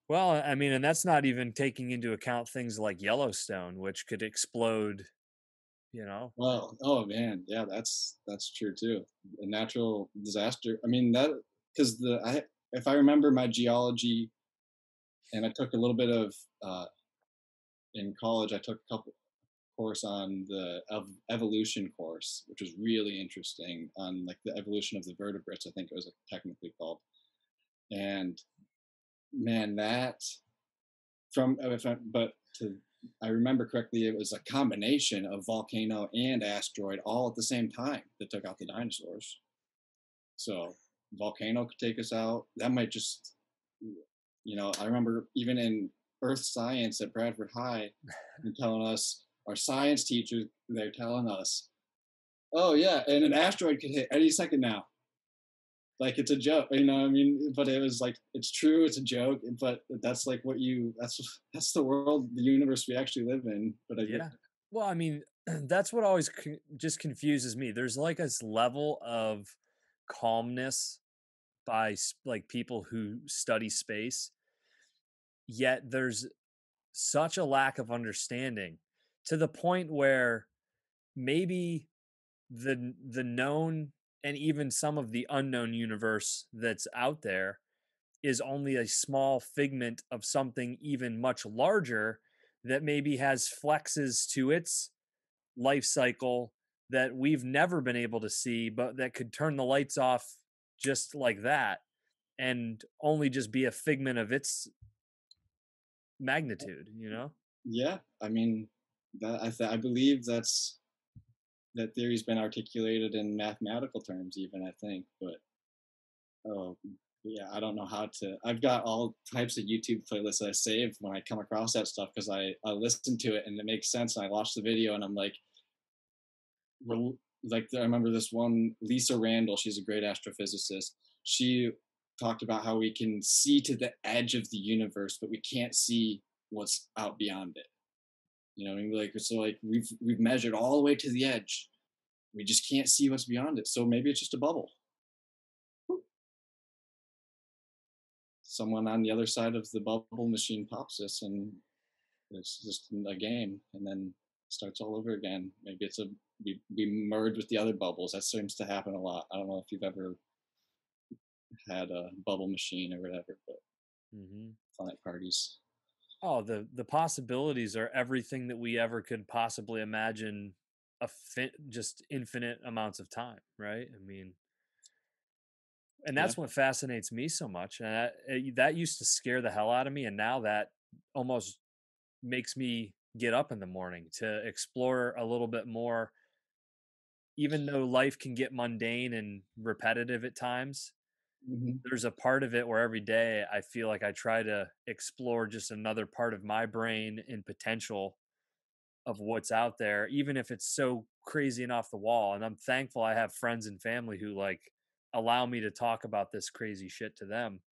Well, I mean, and that's not even taking into account things like Yellowstone, which could explode, you know. Well, oh man, yeah, that's true too. A natural disaster. I mean that because the I if I remember my geology, and I took a little bit of uh, in college. I took a couple course on the evolution course, which was really interesting on like the evolution of the vertebrates. I think it was technically called. And man, that from if I, but to I remember correctly, it was a combination of volcano and asteroid all at the same time that took out the dinosaurs. So volcano could take us out. That might just, I remember even in Earth science at Bradford High, they're telling us, our science teachers, they're telling us, oh yeah, and an asteroid could hit any second now. Like it's a joke, I mean, but it was like it's true, it's a joke, but that's like that's the world, the universe we actually live in. But I get, Yeah. Well, I mean, that's what always just confuses me. There's like this level of calmness by like people who study space, yet there's such a lack of understanding to the point where maybe the known and even some of the unknown universe that's out there is only a small figment of something even much larger that maybe has flexes to its life cycle that we've never been able to see, but that could turn the lights off just like that and only just be a figment of its magnitude, you know? yeah, I mean, I believe that theory's been articulated in mathematical terms, even I think, but oh, yeah, I don't know how to. I've got all types of YouTube playlists that I save when I come across that stuff because I listen to it and it makes sense. And I watch the video and I'm like, like I remember this one Lisa Randall. She's a great astrophysicist. She talked about how we can see to the edge of the universe, but we can't see what's out beyond it. I mean, like so, like we've measured all the way to the edge. We just can't see what's beyond it. So maybe it's just a bubble. Someone on the other side of the bubble machine pops this, and it's just a game, and then starts all over again. Maybe we merge with the other bubbles. That seems to happen a lot. I don't know if you've ever had a bubble machine or whatever, but Hmm. fun at parties. Oh, the possibilities are everything that we ever could possibly imagine. Just infinite amounts of time, right? I mean, and Yeah. that's what fascinates me so much. And that used to scare the hell out of me, and now that almost makes me get up in the morning to explore a little bit more. Even though life can get mundane and repetitive at times, Hmm. there's a part of it where every day I feel like I try to explore just another part of my brain and potential of what's out there, even if it's so crazy and off the wall. And I'm thankful I have friends and family who like allow me to talk about this crazy shit to them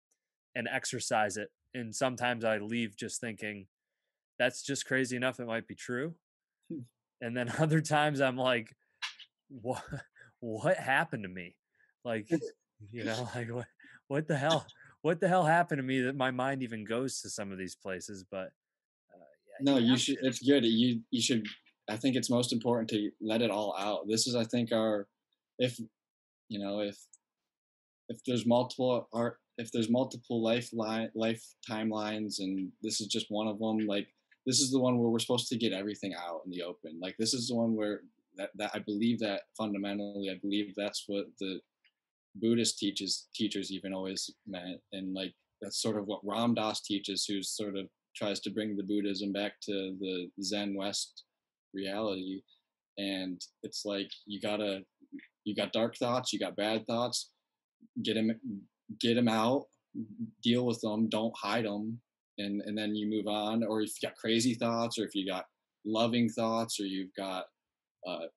and exercise it. And sometimes I leave just thinking that's just crazy enough. It might be true. And then other times I'm like, what, what happened to me? Like, like what the hell? What the hell happened to me that my mind even goes to some of these places? But yeah, No, you you have should. to. It's good. You should. I think it's most important to let it all out. This is, I think, our if if there's multiple art if there's multiple life timelines and this is just one of them, like this is the one where we're supposed to get everything out in the open. Like this is the one where that I believe that fundamentally, I believe that's what the Buddhist teachers even always meant, and like that's sort of what Ram Dass teaches, who sort of tries to bring the Buddhism back to the Zen West reality. And it's like you got dark thoughts, you got bad thoughts, get them get them out, deal with them, don't hide them, and then you move on. Or if you got crazy thoughts, or if you got loving thoughts, or you've got uh,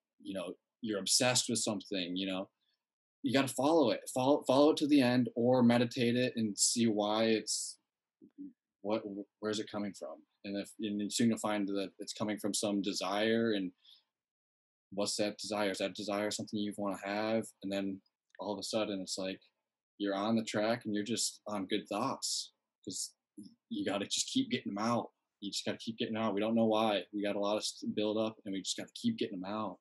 you're obsessed with something, you got to follow it, follow it to the end, or meditate it and see why it's what where's it coming from. And soon you'll find that it's coming from some desire, and what's that desire? Is that desire something you want to have? And then all of a sudden it's like you're on the track and you're just on good thoughts because you got to just keep getting them out. You just got to keep getting out. We don't know why. We got a lot of build up and we just got to keep getting them out,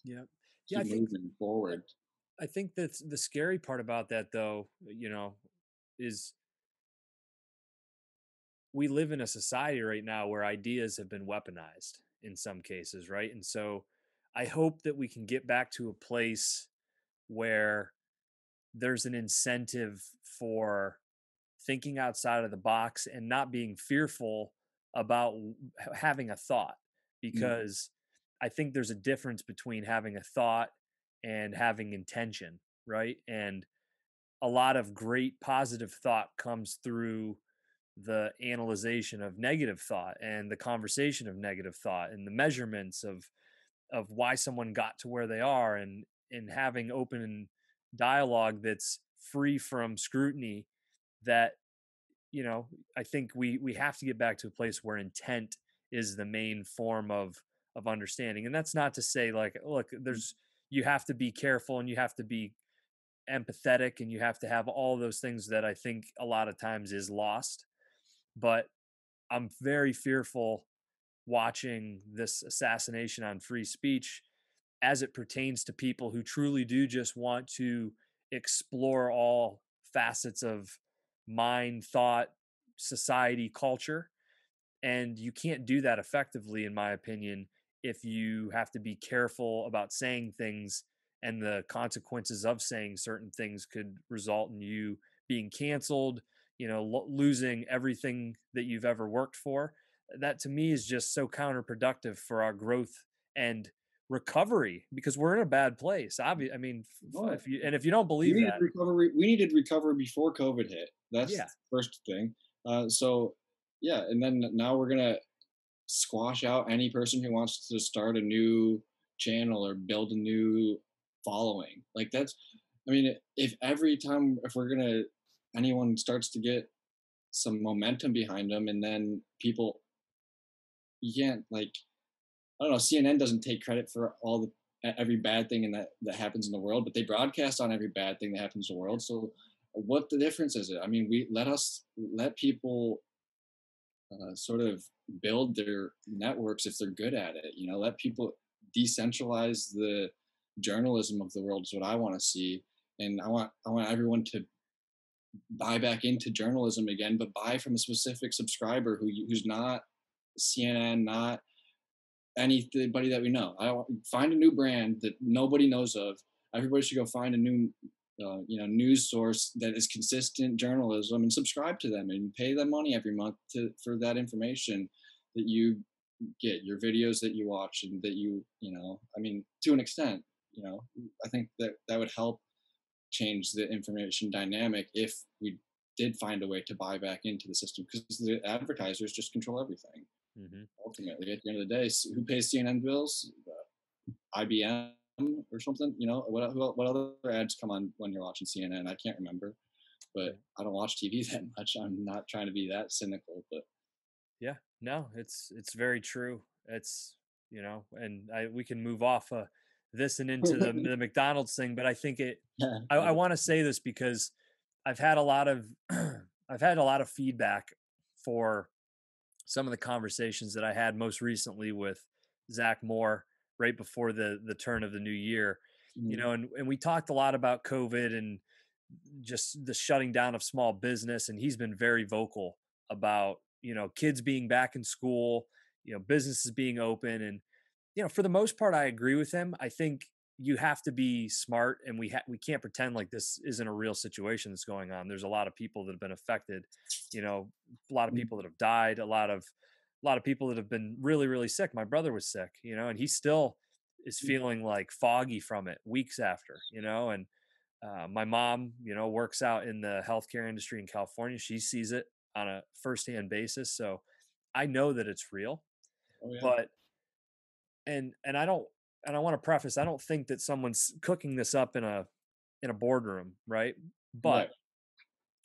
Yeah. Yeah, keep moving forward. I think that the scary part about that though, is we live in a society right now where ideas have been weaponized in some cases, right? And so I hope that we can get back to a place where there's an incentive for thinking outside of the box and not being fearful about having a thought, Mm, because I think there's a difference between having a thought and having intention, right? And a lot of great positive thought comes through the analyzation of negative thought and the conversation of negative thought and the measurements of why someone got to where they are, and having open dialogue that's free from scrutiny. That, I think we have to get back to a place where intent is the main form of understanding. And that's not to say, like, look, mm, there's, you have to be careful and you have to be empathetic and you have to have all those things that I think a lot of times is lost. But I'm very fearful watching this assassination on free speech as it pertains to people who truly do just want to explore all facets of mind, thought, society, culture. And you can't do that effectively, in my opinion, if you have to be careful about saying things, and the consequences of saying certain things could result in you being canceled, losing everything that you've ever worked for. That to me is just so counterproductive for our growth and recovery, because we're in a bad place. I mean, no, if you don't believe that, we needed recovery before COVID hit. That's yeah. the first thing. So yeah, and then now we're gonna squash out any person who wants to start a new channel or build a new following. Like that's, I mean, if every time if we're gonna anyone starts to get some momentum behind them, and then people, you can't like, I don't know, CNN doesn't take credit for all the every bad thing in that happens in the world, but they broadcast on every bad thing that happens in the world. So what the difference is it? I mean, we let people sort of build their networks if they're good at it. You know, let people decentralize the journalism of the world is what I want to see, and I want everyone to buy back into journalism again, but buy from a specific subscriber who's not CNN, not anybody that we know. I don't find a new brand that nobody knows of. Everybody should go find a new, news source that is consistent journalism and subscribe to them and pay them money every month for that information that you get, your videos that you watch and that I mean, to an extent, I think that that would help change the information dynamic if we did find a way to buy back into the system because the advertisers just control everything Hmm. ultimately at the end of the day. Who pays CNN bills? IBM or something. What other ads come on when you're watching CNN? I can't remember, but I don't watch TV that much. I'm not trying to be that cynical, but Yeah, no, it's very true. It's, and we can move off this and into the McDonald's thing, but I think yeah, I want to say this because I've had a lot of I've had a lot of feedback for some of the conversations that I had most recently with Zach Moore right before the turn of the new year. mhm, And we talked a lot about COVID and just the shutting down of small business, and he's been very vocal about, kids being back in school, businesses being open. And for the most part I agree with him. I think you have to be smart, and we can't pretend like this isn't a real situation that's going on. There's a lot of people that have been affected, a lot of mhm, people that have died, a lot of people that have been really, really sick. My brother was sick, and he still is feeling like foggy from it weeks after, and my mom, works out in the healthcare industry in California. She sees it on a firsthand basis. So I know that it's real. oh yeah, But and I don't, and I want to preface, I don't think that someone's cooking this up in a boardroom, right? But right,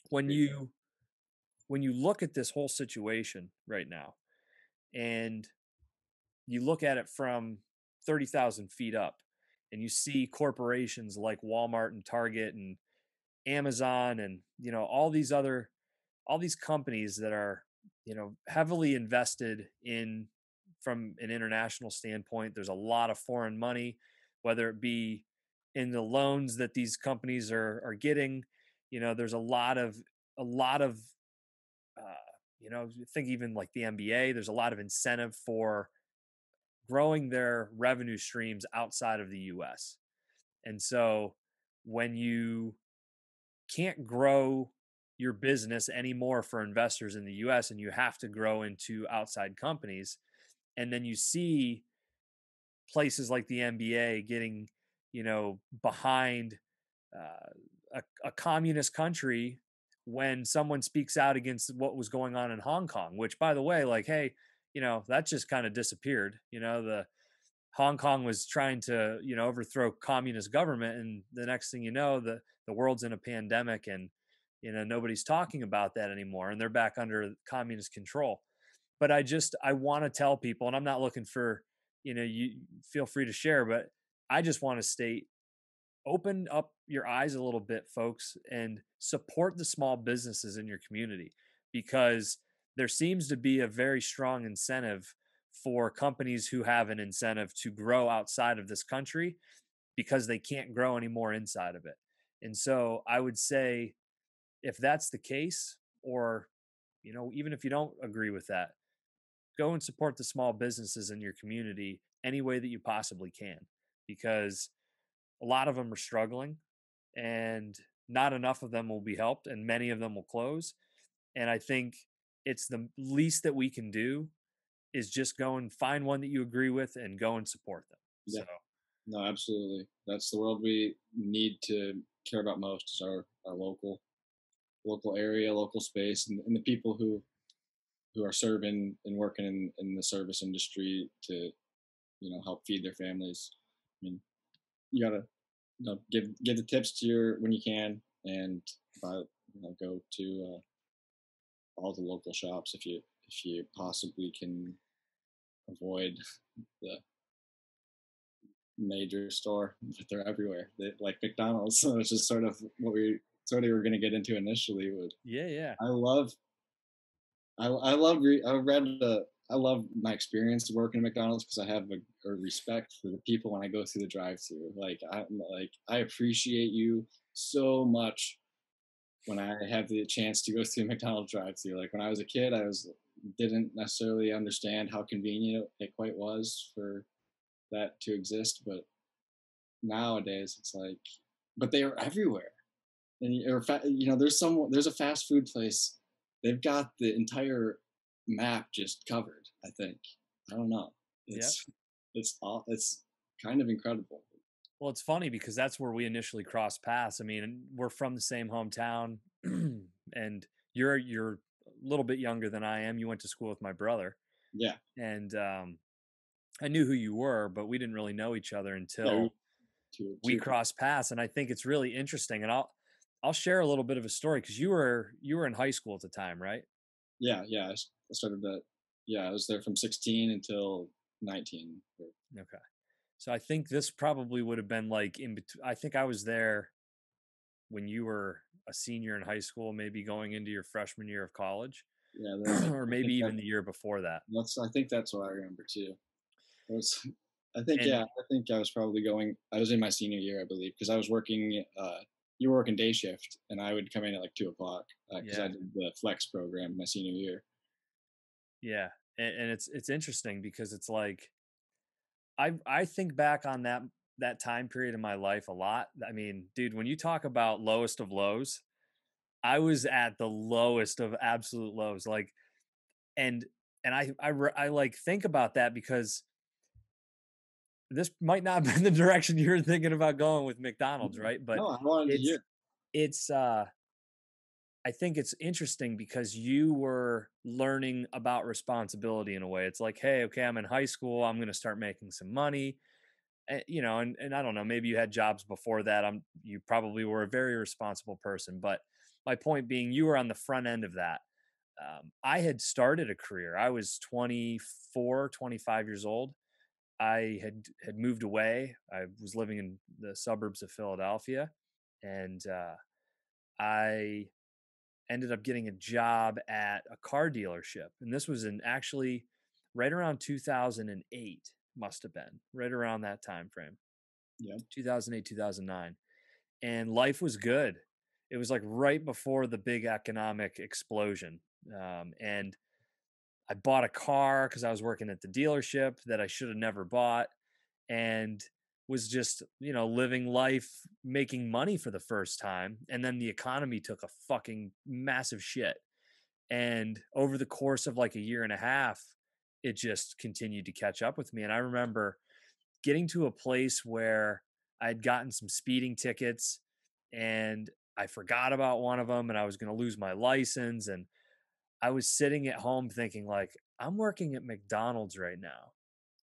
when you when you look at this whole situation right now, and you look at it from 30,000 feet up, and you see corporations like Walmart and Target and Amazon and all these companies that are heavily invested in, from an international standpoint. There's a lot of foreign money, whether it be in the loans that these companies are getting. There's a lot of think even like the NBA. There's a lot of incentive for growing their revenue streams outside of the US. And so when you can't grow your business anymore for investors in the US and you have to grow into outside companies. And then you see places like the NBA getting, behind uh, a communist country when someone speaks out against what was going on in Hong Kong, which, by the way, like, hey, that just kind of disappeared. The Hong Kong was trying to, overthrow communist government, and the next thing you know, the world's in a pandemic, and nobody's talking about that anymore, and they're back under communist control. But I want to tell people, and I'm not looking for, you feel free to share, but I just want to state, open up your eyes a little bit, folks, and support the small businesses in your community, because there seems to be a very strong incentive for companies who have an incentive to grow outside of this country because they can't grow anymore inside of it. And so I would say, if that's the case, or even if you don't agree with that, go and support the small businesses in your community any way that you possibly can, because a lot of them are struggling, and not enough of them will be helped, and many of them will close. And I think it's the least that we can do is just go and find one that you agree with and go and support them. Yeah. So, No, absolutely. That's the world we need to care about most, is our local area, local space, and the people who are serving and working in the service industry to help feed their families. I mean, you gotta give the tips to your when you can, and buy, go to all the local shops if you possibly can avoid the major store, but they're everywhere. Like McDonald's, which is sort of were going to get into initially. With yeah, yeah. I love I love I read I love my experience working at McDonald's because I have a respect for the people when I go through the drive-through. I appreciate you so much when I have the chance to go through a McDonald's drive-through. Like when I was a kid, I was didn't necessarily understand how convenient it quite was for that to exist, but nowadays it's like, but they are everywhere. And there's a fast food place, they've got the entire map just covered, I think. I don't know, Yeah. it's kind of incredible. Well, it's funny because that's where we initially crossed paths. I mean, we're from the same hometown, and you're a little bit younger than I am. You went to school with my brother, Yeah, and I knew who you were, but we didn't really know each other yeah, until we two, crossed paths. And I think it's really interesting. And I'll share a little bit of a story, because you were in high school at the time, right? yeah, yeah. I started that. Yeah, I was there from 16 until 19. Okay. So I think this probably would have been like in between. I think I was there when you were a senior in high school, maybe going into your freshman year of college, Yeah, or maybe even the year before that. I think that's what I remember too. It was, I think, And yeah, I think I was probably I was in my senior year, I believe, because I was working. You were working day shift, and I would come in at like 2 o'clock because I yeah, did the flex program my senior year. yeah, and it's interesting because it's like I think back on that time period in my life a lot. I mean, dude, when you talk about lowest of lows, I was at the lowest of absolute lows. Like, and I like think about that because this might not have been the direction you were thinking about going with McDonald's, Mhm. right? But No, I wanted to it's hear. it's I think it's interesting because you were learning about responsibility in a way. It's like, hey, okay, I'm in high school, I'm going to start making some money. And I don't know, maybe you had jobs before that. You probably were a very responsible person, but my point being, you were on the front end of that. I had started a career. I was 24, 25 years old. I had moved away. I was living in the suburbs of Philadelphia, and I ended up getting a job at a car dealership. And this was in actually right around 2008, must have been right around that time frame, Yeah, 2008, 2009. And life was good. It was like right before the big economic explosion. And I bought a car because I was working at the dealership that I should have never bought, and was just, living life making money for the first time, and then the economy took a fucking massive shit. And over the course of like a year and a half, it just continued to catch up with me. And I remember getting to a place where I had gotten some speeding tickets and I forgot about one of them and I was going to lose my license. And I was sitting at home thinking, like, I'm working at McDonald's right now.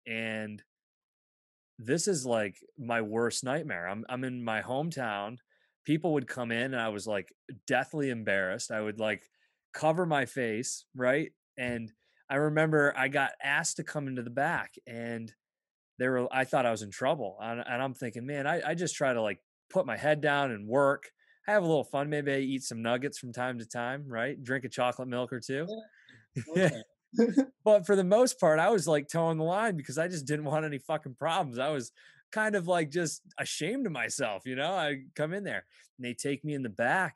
And this is like my worst nightmare. I'm in my hometown. People would come in and I was like deathly embarrassed. I would like cover my face, right? And I remember I got asked to come into the back and I thought I was in trouble. And I'm thinking, man, I just try to like put my head down and work. I have a little fun. Maybe I eat some nuggets from time to time, right? Drink a chocolate milk or two. Yeah, okay. But for the most part, I was like towing the line because I just didn't want any fucking problems. I was kind of like just ashamed of myself, you know? I come in there and they take me in the back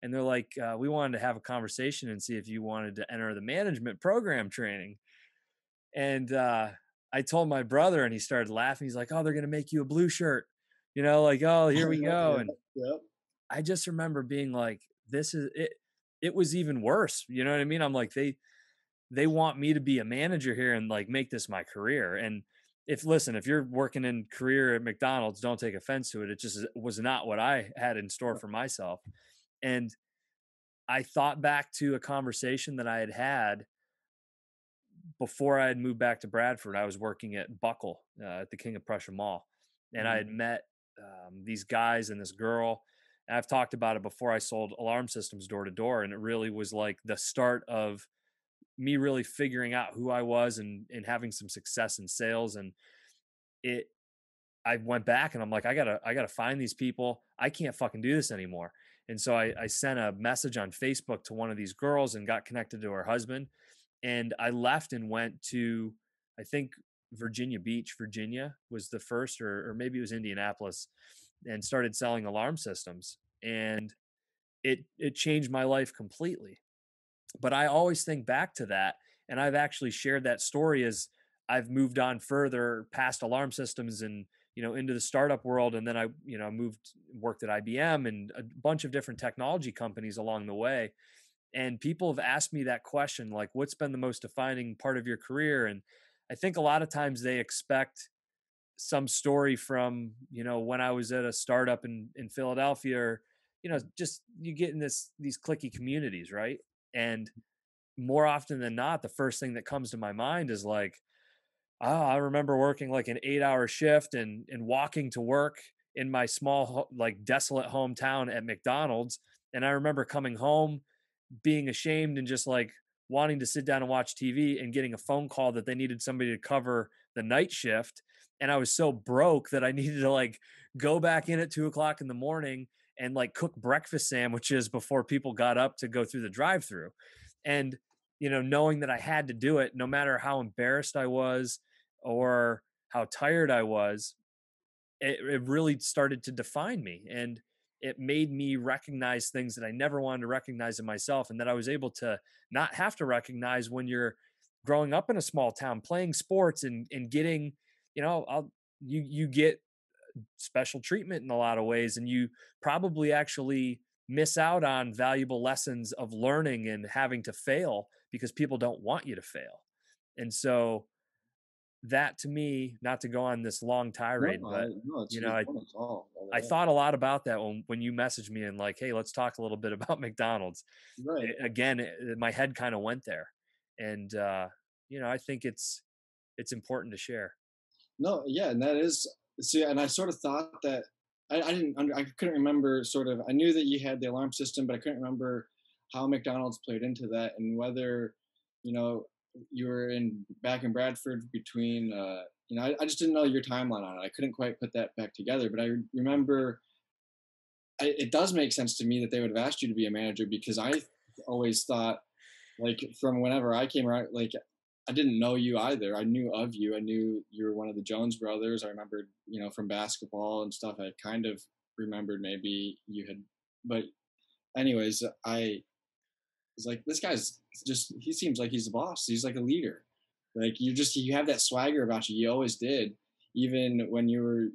and they're like, we wanted to have a conversation and see if you wanted to enter the management program training. And I told my brother and he started laughing. He's like, oh, they're going to make you a blue shirt, you know, like, oh, here we go. Yeah, And yep. I just remember being like, this is it. It was even worse. You know what I mean? I'm like, they want me to be a manager here and like make this my career. And if you're working in career at McDonald's, don't take offense to it. It just was not what I had in store for myself. And I thought back to a conversation that I had had before I had moved back to Bradford. I was working at Buckle at the King of Prussia Mall, and I Mhm. had met these guys and this girl. And I've talked about it before. I sold alarm systems door to door, and it really was like the start of me really figuring out who I was and having some success in sales. And it I went back and I'm like, I gotta find these people. I can't fucking do this anymore. And so I sent a message on Facebook to one of these girls and got connected to her husband. And I left and went to, I think, Virginia Beach, Virginia was the first, or maybe it was Indianapolis, and started selling alarm systems. And it changed my life completely. But I always think back to that, and I've actually shared that story as I've moved on further past alarm systems and into the startup world, and then I moved worked at IBM and a bunch of different technology companies along the way. And people have asked me that question, like, what's been the most defining part of your career? And I think a lot of times they expect some story from when I was at a startup in Philadelphia, or just you get in these clicky communities, right? And more often than not, the first thing that comes to my mind is like, oh, I remember working like an 8-hour shift and walking to work in my small, like desolate hometown at McDonald's. And I remember coming home being ashamed and just like wanting to sit down and watch TV and getting a phone call that they needed somebody to cover the night shift. And I was so broke that I needed to like go back in at 2 o'clock in the morning and like cook breakfast sandwiches before people got up to go through the drive through. And, knowing that I had to do it, no matter how embarrassed I was or how tired I was, it really started to define me. And it made me recognize things that I never wanted to recognize in myself, and that I was able to not have to recognize when you're growing up in a small town, playing sports and getting, you get special treatment in a lot of ways, and you probably actually miss out on valuable lessons of learning and having to fail because people don't want you to fail. And so that to me, not to go on this long No, tirade, but no, it's you know, it's I fun at all, by the I way. thought a lot about that when you messaged me and like, hey, let's talk a little bit about McDonald's. Right. Again, my head kind of went there, and I think it's important to share. No, yeah, and that is see, and I sort of thought that I couldn't remember sort of I knew that you had the alarm system, but I couldn't remember how McDonald's played into that and whether, you know, you were in back in Bradford between I just didn't know your timeline on it. I couldn't quite put that back together, but I remember it does make sense to me that they would have asked you to be a manager because I always thought like from whenever I came around, like I didn't know you either. I knew of you. I knew you were one of the Jones brothers. I remembered, from basketball and stuff. I kind of remembered maybe you had, but anyways, I was like, this guy's just, he seems like he's the boss. He's like a leader. Like you have that swagger about you. You always did, even when you were,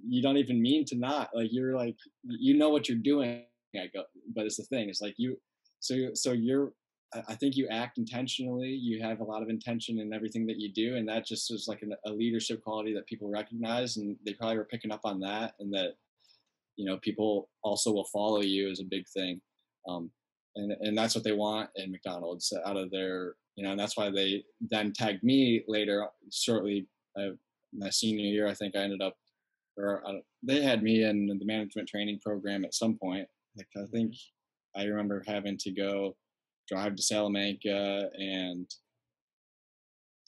you don't even mean to not, like, you're like, you know what you're doing. I go, but it's the thing, it's like you, so you're, I think you act intentionally. You have a lot of intention in everything that you do, and that just is like a leadership quality that people recognize, and they probably were picking up on that, and that, people also will follow you is a big thing. Um, and that's what they want in McDonald's out of their, and that's why they then tagged me later, shortly, my senior year. I think I ended up, or they had me in the management training program at some point. Like, I think Mhm. I remember having to go drive to Salamanca, and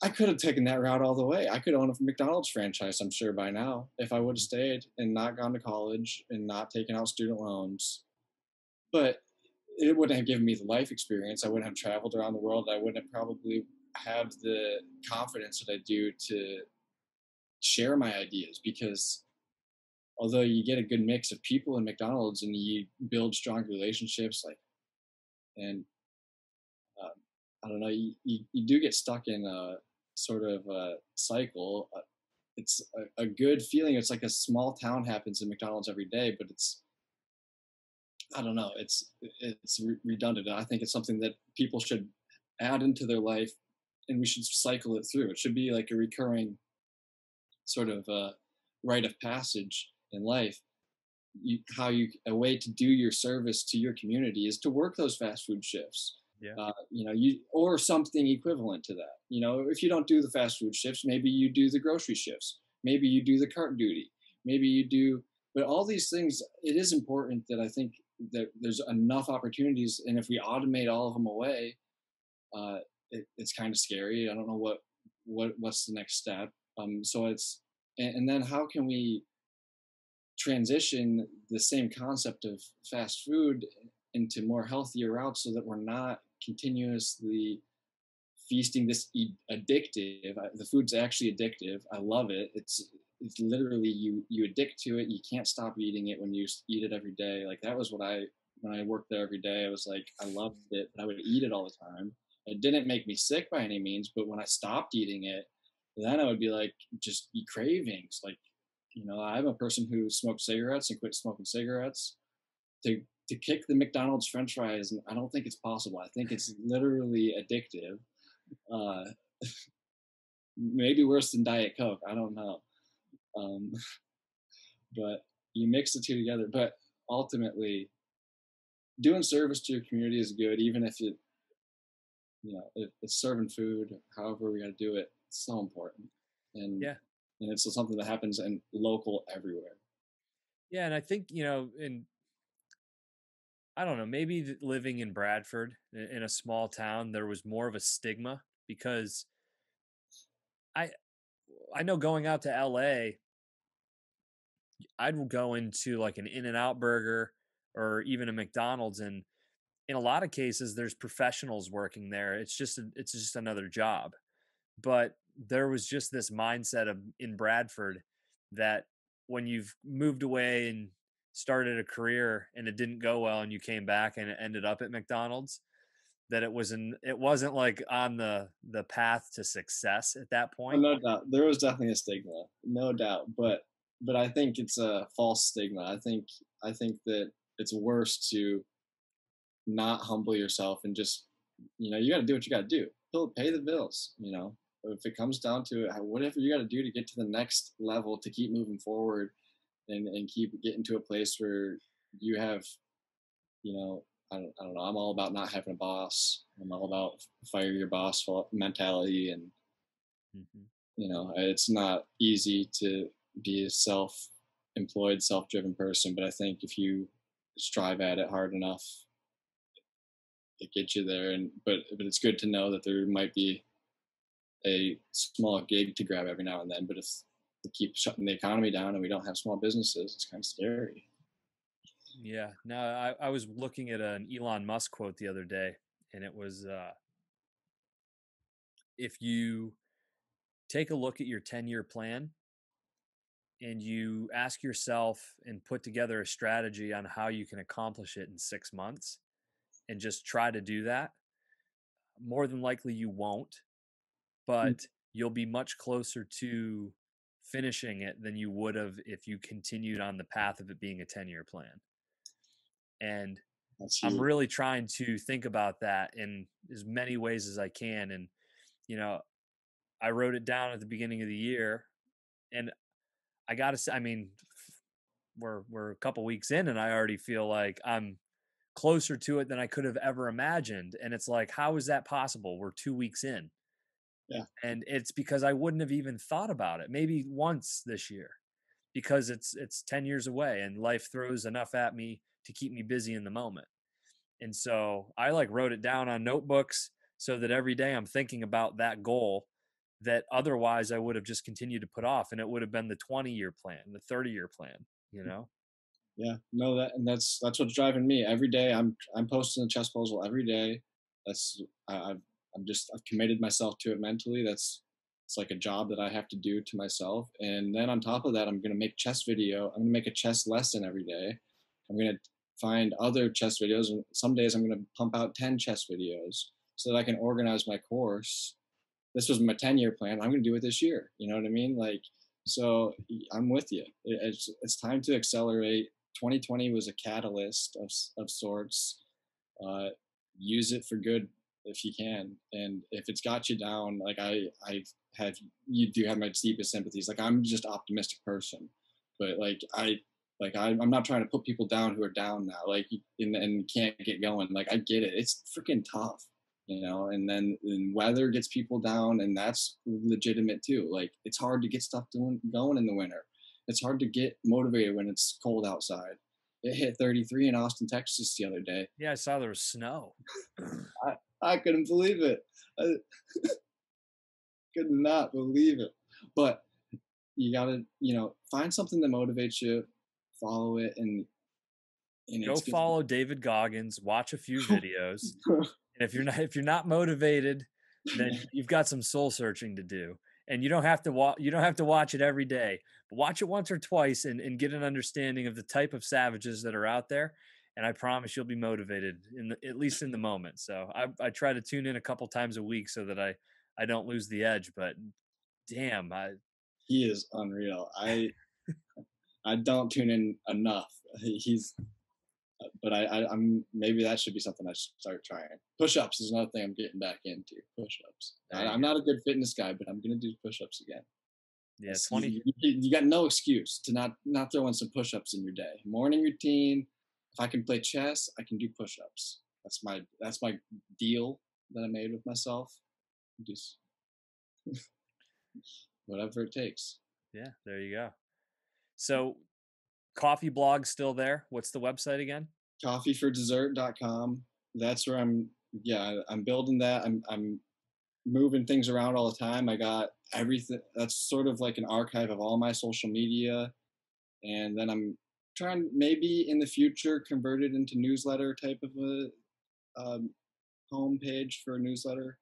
I could have taken that route all the way. I could own a McDonald's franchise, I'm sure, by now, if I would have Mhm. stayed and not gone to college and not taken out student loans. But it wouldn't have given me the life experience. I wouldn't have traveled around the world. I wouldn't have probably have the confidence that I do to share my ideas, because although you get a good mix of people in McDonald's and you build strong relationships, like, and um, I don't know, you do get stuck in a sort of a cycle. It's a good feeling. It's like a small town happens in McDonald's every day, but it's, I don't know, it's redundant. I think it's something that people should add into their life, and we should cycle it through. It should be like a recurring sort of rite of passage in life. How you, a way to do your service to your community is to work those fast food shifts. Yeah. You, or something equivalent to that. If you don't do the fast food shifts, maybe you do the grocery shifts. Maybe you do the cart duty. Maybe you do. But all these things, it is important that I think that there's enough opportunities, and if we automate all of them away, it's kind of scary. I don't know what's the next step. So it's, and then how can we transition the same concept of fast food into more healthier routes, so that we're not continuously feasting this addictive. The food's actually addictive. I love it. It's literally, you addict to it. You can't stop eating it when you eat it every day. Like, that was what I, when I worked there every day, I was like, I loved it, but I would eat it all the time. It didn't make me sick by any means, but when I stopped eating it, then I would be like, just be cravings. Like, I'm a person who smoked cigarettes and quit smoking cigarettes. To kick the McDonald's French fries, and I don't think it's possible. I think it's literally addictive. Uh, Maybe worse than Diet Coke. I don't know. Um, but you mix the two together. But ultimately, doing service to your community is good, even if if it's serving food. However, we got to do it. It's so important, and Yeah. and it's something that happens in local everywhere. Yeah, and I think, in I don't know, maybe living in Bradford in a small town, there was more of a stigma because I I know going out to LA, I'd go into like an In-N-Out burger or even a McDonald's, and in a lot of cases there's professionals working there. It's just another job. But there was just this mindset of in Bradford that when you've moved away and started a career and it didn't go well and you came back and it ended up at McDonald's, that it wasn't like on the path to success at that Oh, point. no doubt. There was definitely a stigma, no doubt. But I think it's a false stigma. I think that it's worse to not humble yourself and just, you got to do what you got to do. Pay the bills. If it comes down to it, whatever you got to do to get to the next level, to keep moving forward, and keep getting to a place where you have, I don't know. I'm all about not having a boss. I'm all about fire your boss mentality, and Mhm. it's not easy to be a self-employed, self-driven person, but I think if you strive at it hard enough, it gets you there. And but it's good to know that there might be a small gig to grab every now and then. But if we keep shutting the economy down and we don't have small businesses, it's kind of scary. Yeah. No, I was looking at an Elon Musk quote the other day, and it was if you take a look at your 10-year plan and you ask yourself and put together a strategy on how you can accomplish it in 6 months and just try to do that, more than likely you won't, Mm. but you'll be much closer to finishing it than you would have if you continued on the path of it being a 10-year plan. And That's I'm huge. really trying to think about that in as many ways as I can. And, you know, I wrote it down at the beginning of the year, and I got to say, I mean, we're a couple weeks in and I already feel like I'm closer to it than I could have ever imagined. And it's like, how is that possible? We're 2 weeks in. Yeah. And it's because I wouldn't have even thought about it maybe once this year, because it's 10 years away and life throws enough at me to keep me busy in the moment. And so I like wrote it down on notebooks so that every day I'm thinking about that goal that otherwise I would have just continued to put off, and it would have been the 20-year plan, the 30-year plan, you know? Yeah, no, that's what's driving me. Every day I'm posting a chess puzzle every day. That's I've committed myself to it mentally. It's like a job that I have to do to myself. And then on top of that, I'm gonna make chess video. I'm gonna make a chess lesson every day. I'm gonna find other chess videos, and some days I'm gonna pump out 10 chess videos so that I can organize my course. This was my 10-year plan. I'm going to do it this year. You know what I mean? Like, so I'm with you. It's time to accelerate. 2020 was a catalyst of sorts. Uh, Use it for good if you can. And if it's got you down, like I have, you do have my deepest sympathies. Like I'm just optimistic person, but I'm not trying to put people down who are down now, like, and can't get going. Like I get it. It's freaking tough, and then weather gets people down, and that's legitimate too. Like it's hard to get stuff going in the winter. It's hard to get motivated when it's cold outside. It hit 33 in Austin, Texas the other day. Yeah, I saw there was snow. I couldn't believe it. I could not believe it. But you gotta, find something that motivates you, follow it, and Go it's good. follow David Goggins, watch a few videos. And if you're not motivated, then you've got some soul searching to do. And you don't have to watch it every day, but watch it once or twice and get an understanding of the type of savages that are out there. And I promise you'll be motivated at least in the moment. So I try to tune in a couple times a week so that I don't lose the edge. But damn, He is unreal. I don't tune in enough. He's but I'm maybe that should be something I should start trying. Push-ups is another thing I'm getting back into. Push-ups. there you I'm go. not a good fitness guy, but I'm gonna do push-ups again. Yeah, 20. You got no excuse to not throw in some push-ups in your day. Morning routine. If I can play chess, I can do push-ups. That's my deal that I made with myself. Just whatever it takes. Yeah, there you go. So coffee blog still there? What's the website again? Coffeefordessert.com. That's where I'm building that. I'm moving things around all the time. I got everything. That's sort of like an archive of all my social media, and then I'm trying maybe in the future convert it into newsletter type of a um, homepage for a newsletter,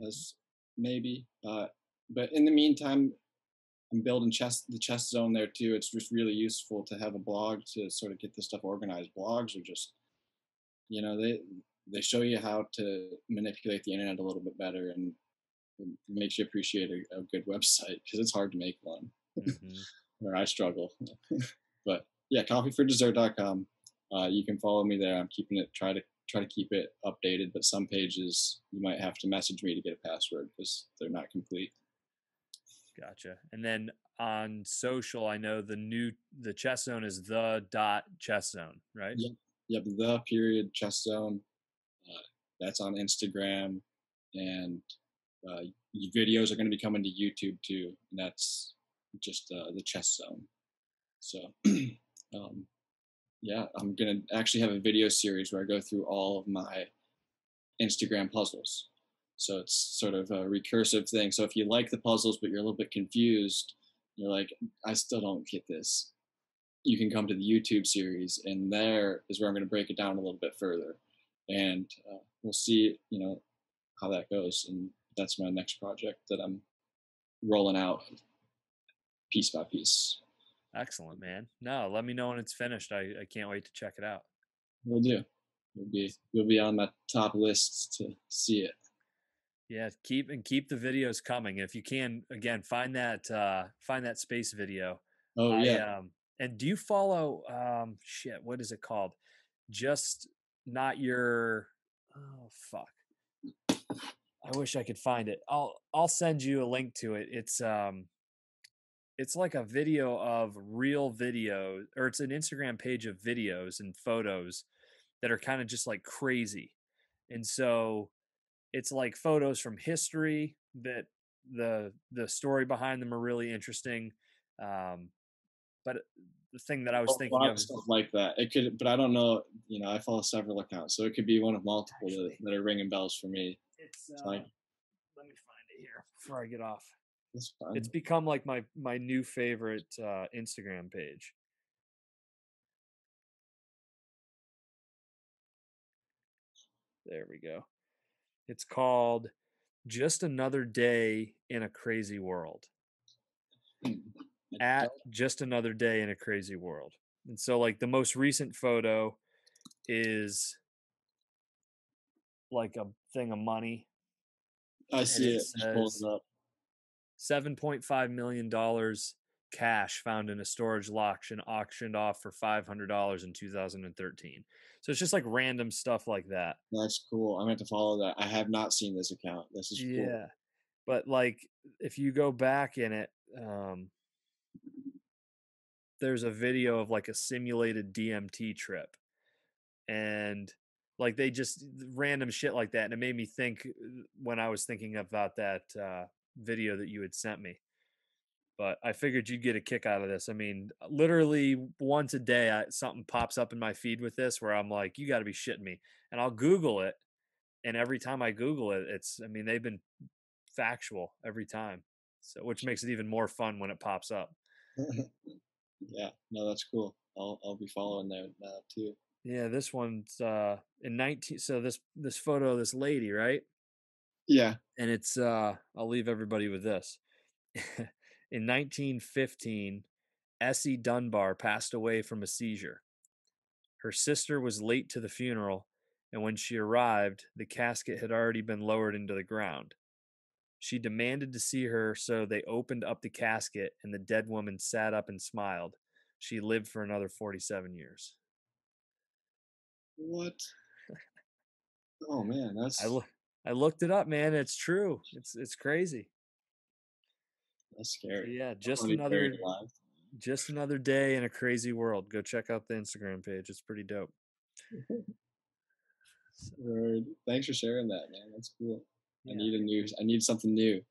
as maybe. But in the meantime, I'm building the chess zone there too. It's just really useful to have a blog to sort of get this stuff organized. Blogs are just, they show you how to manipulate the internet a little bit better, and it makes you appreciate a good website because it's hard to make one. Hmm. Or I struggle. But yeah, coffeefordessert.com. You can follow me there. I'm keeping it try to keep it updated, but some pages you might have to message me to get a password because they're not complete. Gotcha. And then on social, I know the chess zone is the dot chess zone, right? Yep, yep. The period chess zone. Uh, that's on Instagram, and uh, videos are going to be coming to YouTube too. And that's just the chess zone. So, um, yeah, I'm gonna actually have a video series where I go through all of my Instagram puzzles. So it's sort of a recursive thing. So if you like the puzzles but you're a little bit confused, you're like, I still don't get this. You can come to the YouTube series, and there is where I'm going to break it down a little bit further, and we'll see, how that goes. And that's my next project that I'm rolling out piece by piece. Excellent, man. No, let me know when it's finished. I can't wait to check it out. We'll do. You'll be on my top lists to see it. Yeah, keep the videos coming. If you can, again, find that space video. Oh I yeah, and do you follow shit, what is it called? Just not your oh fuck. I wish I could find it. I'll send you a link to it. It's like a video of real videos, or it's an Instagram page of videos and photos that are kind of just like crazy. And so it's like photos from history that the story behind them are really interesting. Um, but the thing that I was a thinking lot of of is stuff like that. It could, but I don't know. I follow several accounts, so it could be one of multiple actually that are ringing bells for me. it's So like, let me find it here before I get off. that's It's fun. become like my new favorite Instagram page. There we go. It's called Just Another Day in a Crazy World. I At don't, Just Another Day in a Crazy World. And so like the most recent photo is like a thing of money, I and see it it. Just pulling says it up. $7.5 million cash found in a storage lock and auctioned off for $500 in 2013. So it's just like random stuff like that. That's cool. I'm going to follow that. I have not seen this account. This is cool. Yeah. But like if you go back in it, there's a video of like a simulated DMT trip, and like they just random shit like that, and it made me think when I was thinking about that video that you had sent me. But I figured you'd get a kick out of this. I mean, literally once a day, something pops up in my feed with this where I'm like, you got to be shitting me. And I'll Google it. And every time I Google it, I mean, they've been factual every time. So, which makes it even more fun when it pops up. Yeah, no, that's cool. I'll be following that now too. Yeah, this one's in 19. So this photo of this lady, right? Yeah, And it's I'll leave everybody with this. In 1915, Essie Dunbar passed away from a seizure. Her sister was late to the funeral, and when she arrived, the casket had already been lowered into the ground. She demanded to see her, so they opened up the casket, and the dead woman sat up and smiled. She lived for another 47 years. what? Oh man, I look I looked it up, man. It's true. It's crazy. that's So scary. yeah, I want to be buried alive. just another day in a crazy world. Go check out the Instagram page. It's pretty dope. So, Word. Thanks for sharing that, man. That's cool. yeah. I need something new.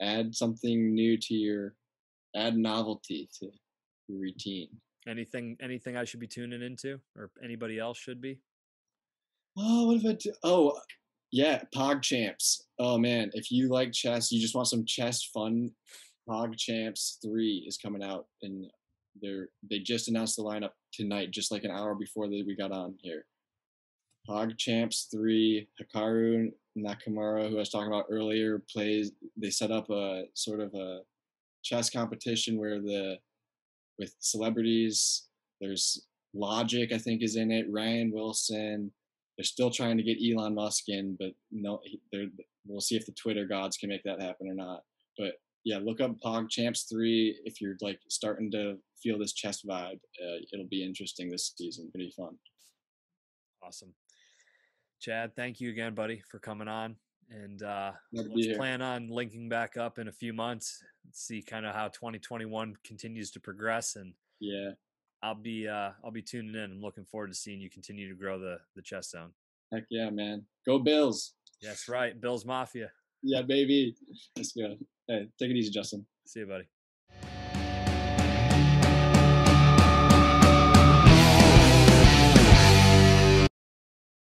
Add something new to add novelty to your routine. Anything I should be tuning into, or anybody else should be? Oh, what if I do? Oh, yeah, Pog Champs. Oh man, if you like chess, you just want some chess fun. Pog Champs 3 is coming out, and they just announced the lineup tonight, just like an hour before we got on here. Pog Champs 3, Hikaru Nakamura, who I was talking about earlier, plays. They set up a sort of a chess competition where with celebrities. There's Logic, I think, is in it. Ryan Wilson. They're still trying to get Elon Musk in, but no, we'll see if the Twitter gods can make that happen or not. But yeah, look up Pog Champs 3 if you're like starting to feel this chess vibe. It'll be interesting this season. Pretty fun. Awesome. Chad, thank you again, buddy, for coming on. And Glad to be let's here. plan on linking back up in a few months. See kind of how 2021 continues to progress, and Yeah. I'll be tuning in. I'm looking forward to seeing you continue to grow the chess zone. Heck yeah, man. Go Bills. That's right, Bills Mafia. Yeah, baby. Let's go. Hey, take it easy, Justin. See you, buddy.